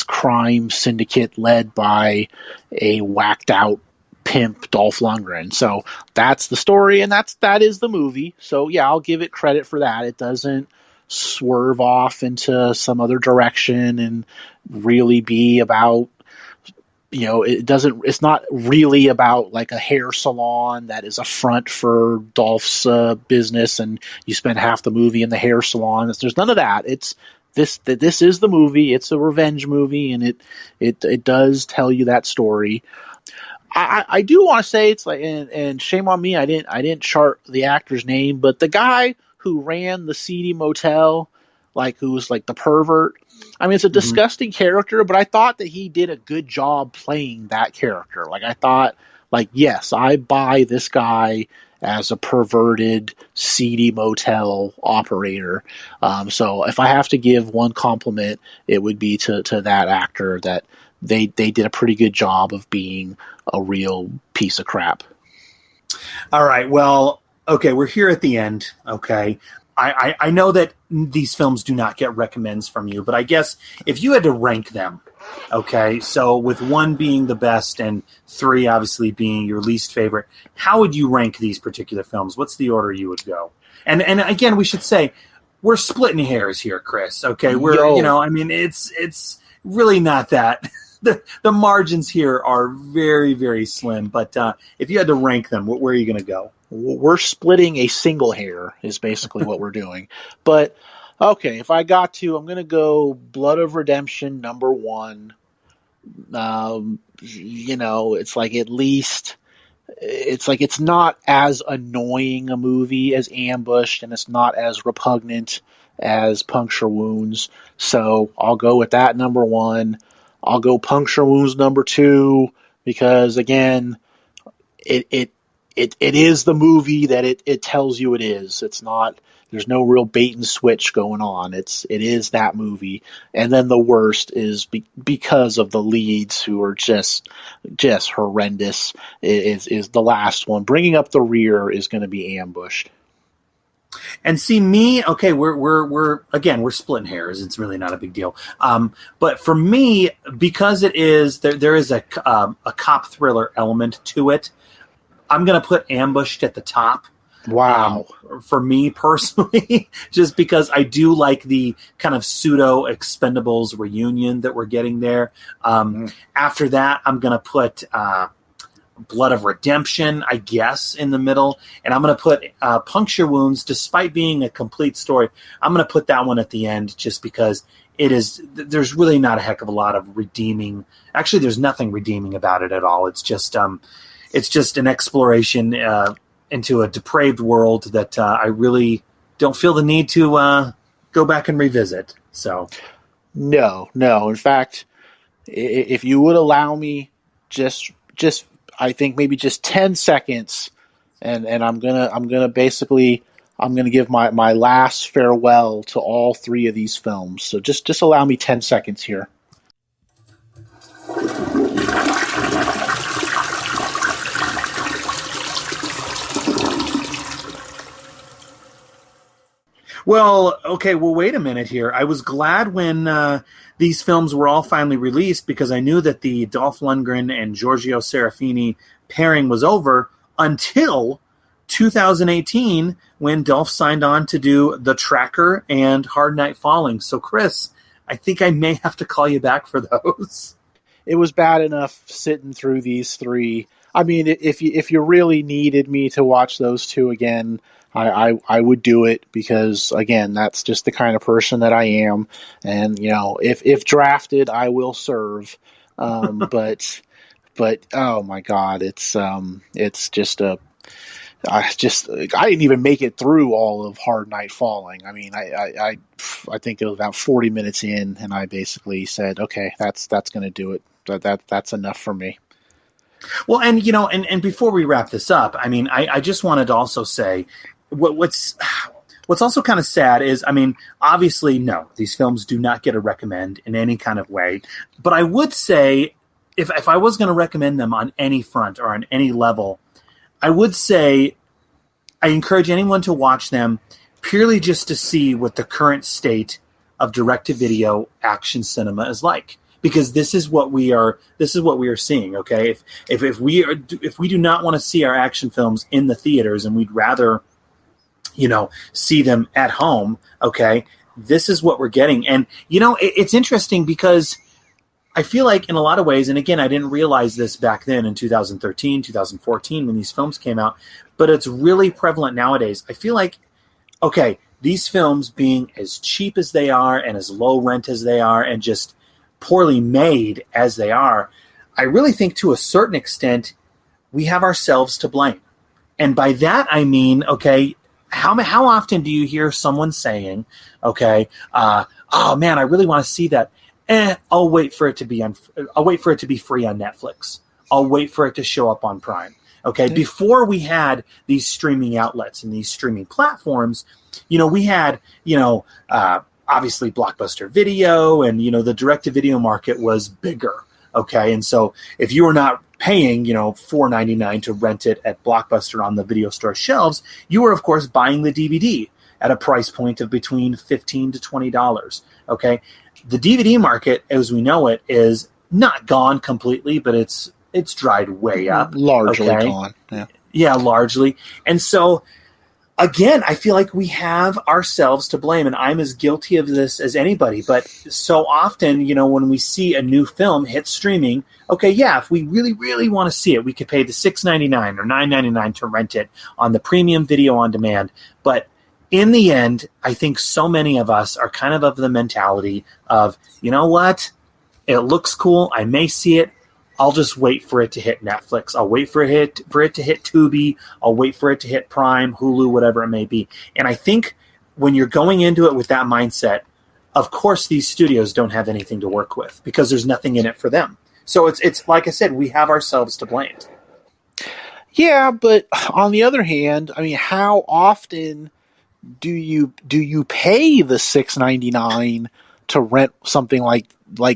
crime syndicate led by a whacked out pimp, Dolph Lundgren. So that's the story, and that is the movie. So yeah, I'll give it credit for that. It doesn't swerve off into some other direction and really be about, you know, it's not really about like a hair salon that is a front for Dolph's business, and you spend half the movie in the hair salon. There's none of that. This is the movie. It's a revenge movie, and it does tell you that story. I do want to say, it's like, and shame on me, I didn't chart the actor's name, but the guy who ran the seedy motel, like, who was like the pervert. I mean, it's a disgusting character, but I thought that he did a good job playing that character. Like, I thought, like, yes, I buy this guy as a perverted, seedy motel operator. So if I have to give one compliment, it would be to that actor, that they did a pretty good job of being a real piece of crap. All right. Well, okay, we're here at the end. Okay. I know that these films do not get recommends from you, but I guess if you had to rank them, okay, so with 1 being the best and 3 obviously being your least favorite, how would you rank these particular films? What's the order you would go? And again, we should say we're splitting hairs here, Chris. Okay, you know, I mean, it's really not that. The margins here are very, very slim. But if you had to rank them, where are you going to go? We're splitting a single hair is basically what we're doing. But, okay, if I got to, I'm going to go Blood of Redemption number 1. You know, it's like, at least, it's like, it's not as annoying a movie as Ambushed, and it's not as repugnant as Puncture Wounds. So I'll go with that number 1. I'll go Puncture Wounds number 2, because again, it is the movie that it tells you it is. It's not, there's no real bait and switch going on. It is that movie. And then the worst is because of the leads, who are just horrendous, is the last one. Bringing Up the Rear is going to be Ambushed. And see, me, okay, we're splitting hairs. It's really not a big deal. But for me, because it is, there is a cop thriller element to it, I'm going to put Ambushed at the top. Wow. For me personally, just because I do like the kind of pseudo Expendables reunion that we're getting there. After that, I'm going to put Blood of Redemption, I guess, in the middle. And I'm going to put Puncture Wounds, despite being a complete story, I'm going to put that one at the end, just because there's really not a heck of a lot of redeeming. Actually, there's nothing redeeming about it at all. It's just an exploration into a depraved world that I really don't feel the need to go back and revisit. So, no. In fact, if you would allow me, just I think maybe just 10 seconds, and I'm gonna give my last farewell to all 3 of these films. So just allow me 10 seconds here. Well, okay, well, wait a minute here. I was glad when these films were all finally released because I knew that the Dolph Lundgren and Giorgio Serafini pairing was over until 2018 when Dolph signed on to do The Tracker and Hard Night Falling. So, Chris, I think I may have to call you back for those. It was bad enough sitting through these three. I mean, if you really needed me to watch those two again, I would do it because, again, that's just the kind of person that I am. And, if drafted, I will serve. But oh my God, it's just I didn't even make it through all of Hard Night Falling. I mean, I think it was about 40 minutes in, and I basically said, okay, that's going to do it. That's enough for me. Well, and and before we wrap this up, I mean, I just wanted to also say what's also kind of sad is, I mean, obviously, no, these films do not get a recommend in any kind of way. But I would say, if I was going to recommend them on any front or on any level, I would say I encourage anyone to watch them purely just to see what the current state of direct-to-video action cinema is like. Because this is what we are seeing. Okay, if we do not want to see our action films in the theaters and we'd rather, see them at home. Okay, this is what we're getting, and it's interesting because I feel like in a lot of ways, and again, I didn't realize this back then in 2013, 2014 when these films came out, but it's really prevalent nowadays. I feel like, okay, these films being as cheap as they are and as low rent as they are, and just poorly made as they are, I really think to a certain extent we have ourselves to blame. And by that I mean, okay, how often do you hear someone saying, okay, oh man, I really want to see that. I'll wait for it to be free on Netflix. I'll wait for it to show up on Prime. Okay, before we had these streaming outlets and these streaming platforms, we had, obviously Blockbuster Video, and the direct-to-video market was bigger. Okay, and so if you were not paying $4.99 to rent it at Blockbuster on the video store shelves, you were of course buying the DVD at a price point of between $15 to $20. Okay, the DVD market, as we know it, is not gone completely, but it's dried way up. Largely okay? gone. Yeah, largely, and so. Again, I feel like we have ourselves to blame, and I'm as guilty of this as anybody. But so often, when we see a new film hit streaming, okay, yeah, if we really, really want to see it, we could pay the $6.99 or $9.99 to rent it on the premium video on demand. But in the end, I think so many of us are kind of the mentality of, you know what, it looks cool, I may see it, I'll just wait for it to hit Netflix. I'll wait for it to hit Tubi. I'll wait for it to hit Prime, Hulu, whatever it may be. And I think when you're going into it with that mindset, of course these studios don't have anything to work with because there's nothing in it for them. So it's like I said, we have ourselves to blame. Yeah, but on the other hand, I mean, how often do you pay the $6.99 to rent something like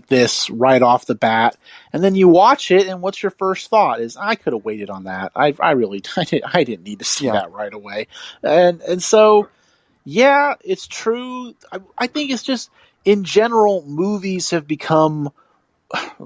this right off the bat, and then you watch it, and what's your first thought? Is, I could have waited on that. I didn't need to see that right away. And so, yeah, it's true. I think it's just, in general, movies have become,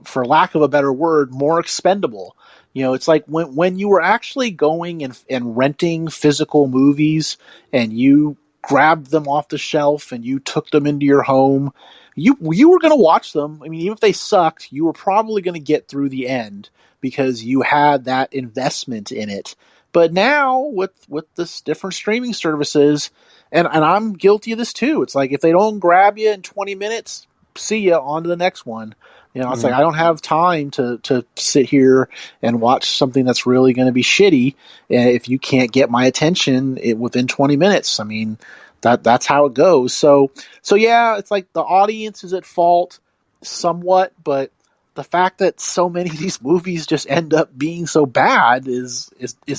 for lack of a better word, more expendable. It's like when you were actually going and renting physical movies, and you grabbed them off the shelf and you took them into your home, you were going to watch them. I mean, even if they sucked, you were probably going to get through the end because you had that investment in it. But now with this different streaming services, and I'm guilty of this too. It's like, if they don't grab you in 20 minutes, see ya, on to the next one. It's like, I don't have time to sit here and watch something that's really going to be shitty if you can't get my attention within 20 minutes. I mean, that's how it goes. So yeah, it's like the audience is at fault somewhat, but the fact that so many of these movies just end up being so bad is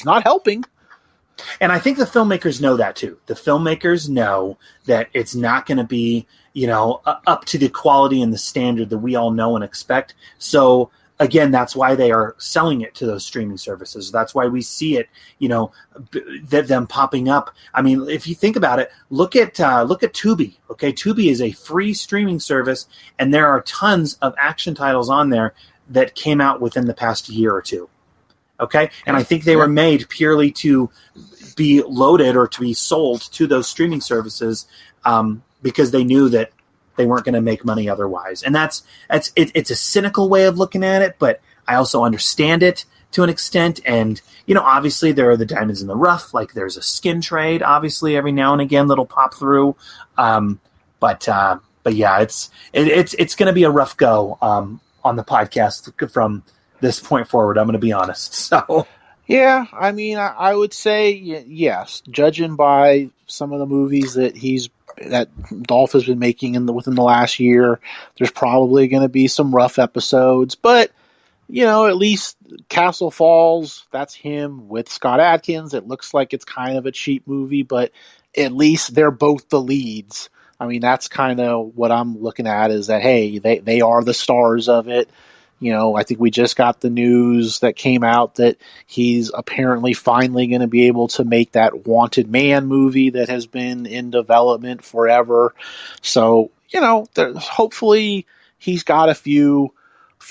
not helping. And I think the filmmakers know that too. The filmmakers know that it's not going to be, up to the quality and the standard that we all know and expect. So again, that's why they are selling it to those streaming services. That's why we see it, them popping up. I mean, if you think about it, look at Tubi. Okay, Tubi is a free streaming service, and there are tons of action titles on there that came out within the past year or two. Okay, and I think they were made purely to be loaded or to be sold to those streaming services because they knew that they weren't going to make money otherwise. And it's a cynical way of looking at it, but I also understand it to an extent. And, obviously there are the diamonds in the rough. Like there's a skin trade, obviously, every now and again that'll pop through. But yeah, it's going to be a rough go on the podcast from this point forward. I'm going to be honest. So yeah, I mean, I would say yes. Judging by some of the movies that Dolph has been making within the last year, there's probably going to be some rough episodes. But at least Castle Falls, that's him with Scott Adkins. It looks like it's kind of a cheap movie, but at least they're both the leads. I mean, that's kind of what I'm looking at, is that, hey, they are the stars of it. I think we just got the news that came out that he's apparently finally going to be able to make that Wanted Man movie that has been in development forever. So, hopefully he's got a few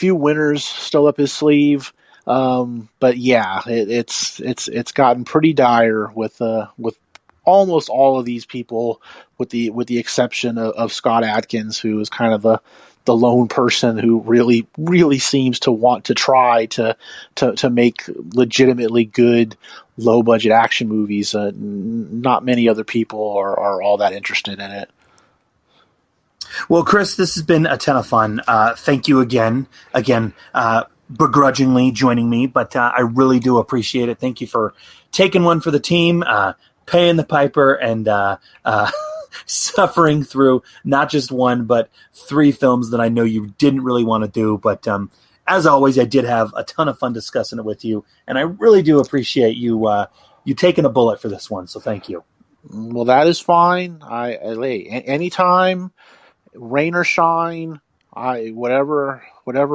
winners still up his sleeve. But yeah, it's gotten pretty dire with almost all of these people, with the exception of Scott Adkins, who is kind of the lone person who really, really seems to want to try to make legitimately good low budget action movies. Not many other people are all that interested in it. Well, Chris, this has been a ton of fun. Thank you again, begrudgingly joining me, but I really do appreciate it. Thank you for taking one for the team, paying the piper, and suffering through not just one, but 3 films that I know you didn't really want to do. But as always, I did have a ton of fun discussing it with you, and I really do appreciate you taking a bullet for this one. So thank you. Well, that is fine. Anytime, rain or shine, whatever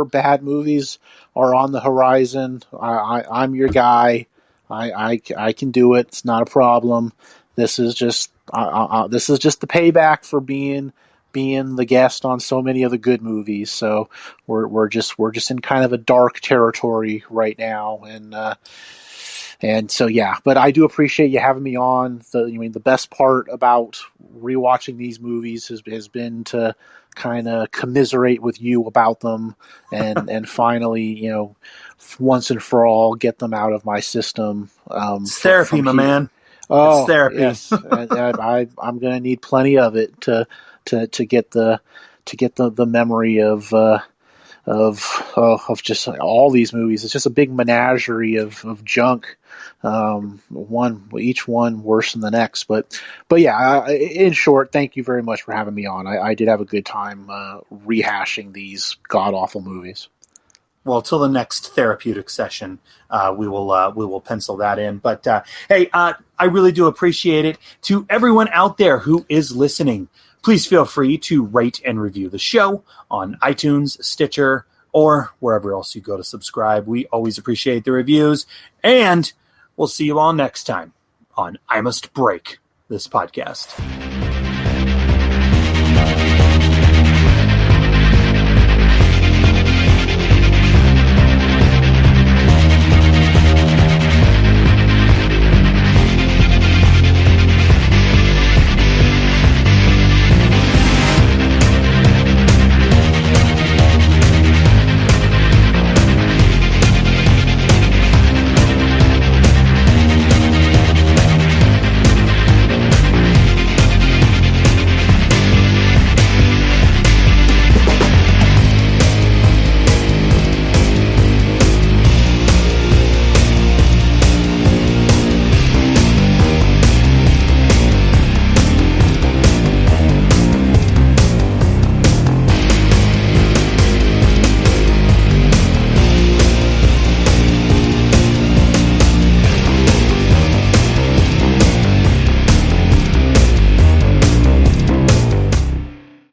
bad movies are on the horizon, I'm your guy. I can do it. It's not a problem. This is just the payback for being the guest on so many of the good movies. So we're just in kind of a dark territory right now, and so yeah. But I do appreciate you having me on. The best part about rewatching these movies has been to kind of commiserate with you about them, and finally, once and for all, get them out of my system. It's therapy, my man. Oh, it's therapy. Yes. and I'm going to need plenty of it to get the memory of just all these movies. It's just a big menagerie of junk. Each one worse than the next. But yeah, in short, thank you very much for having me on. I did have a good time rehashing these god awful movies. Well, till the next therapeutic session, we will pencil that in. But hey, I really do appreciate it. To everyone out there who is listening, please feel free to rate and review the show on iTunes, Stitcher, or wherever else you go to subscribe. We always appreciate the reviews, and we'll see you all next time on I Must Break This Podcast.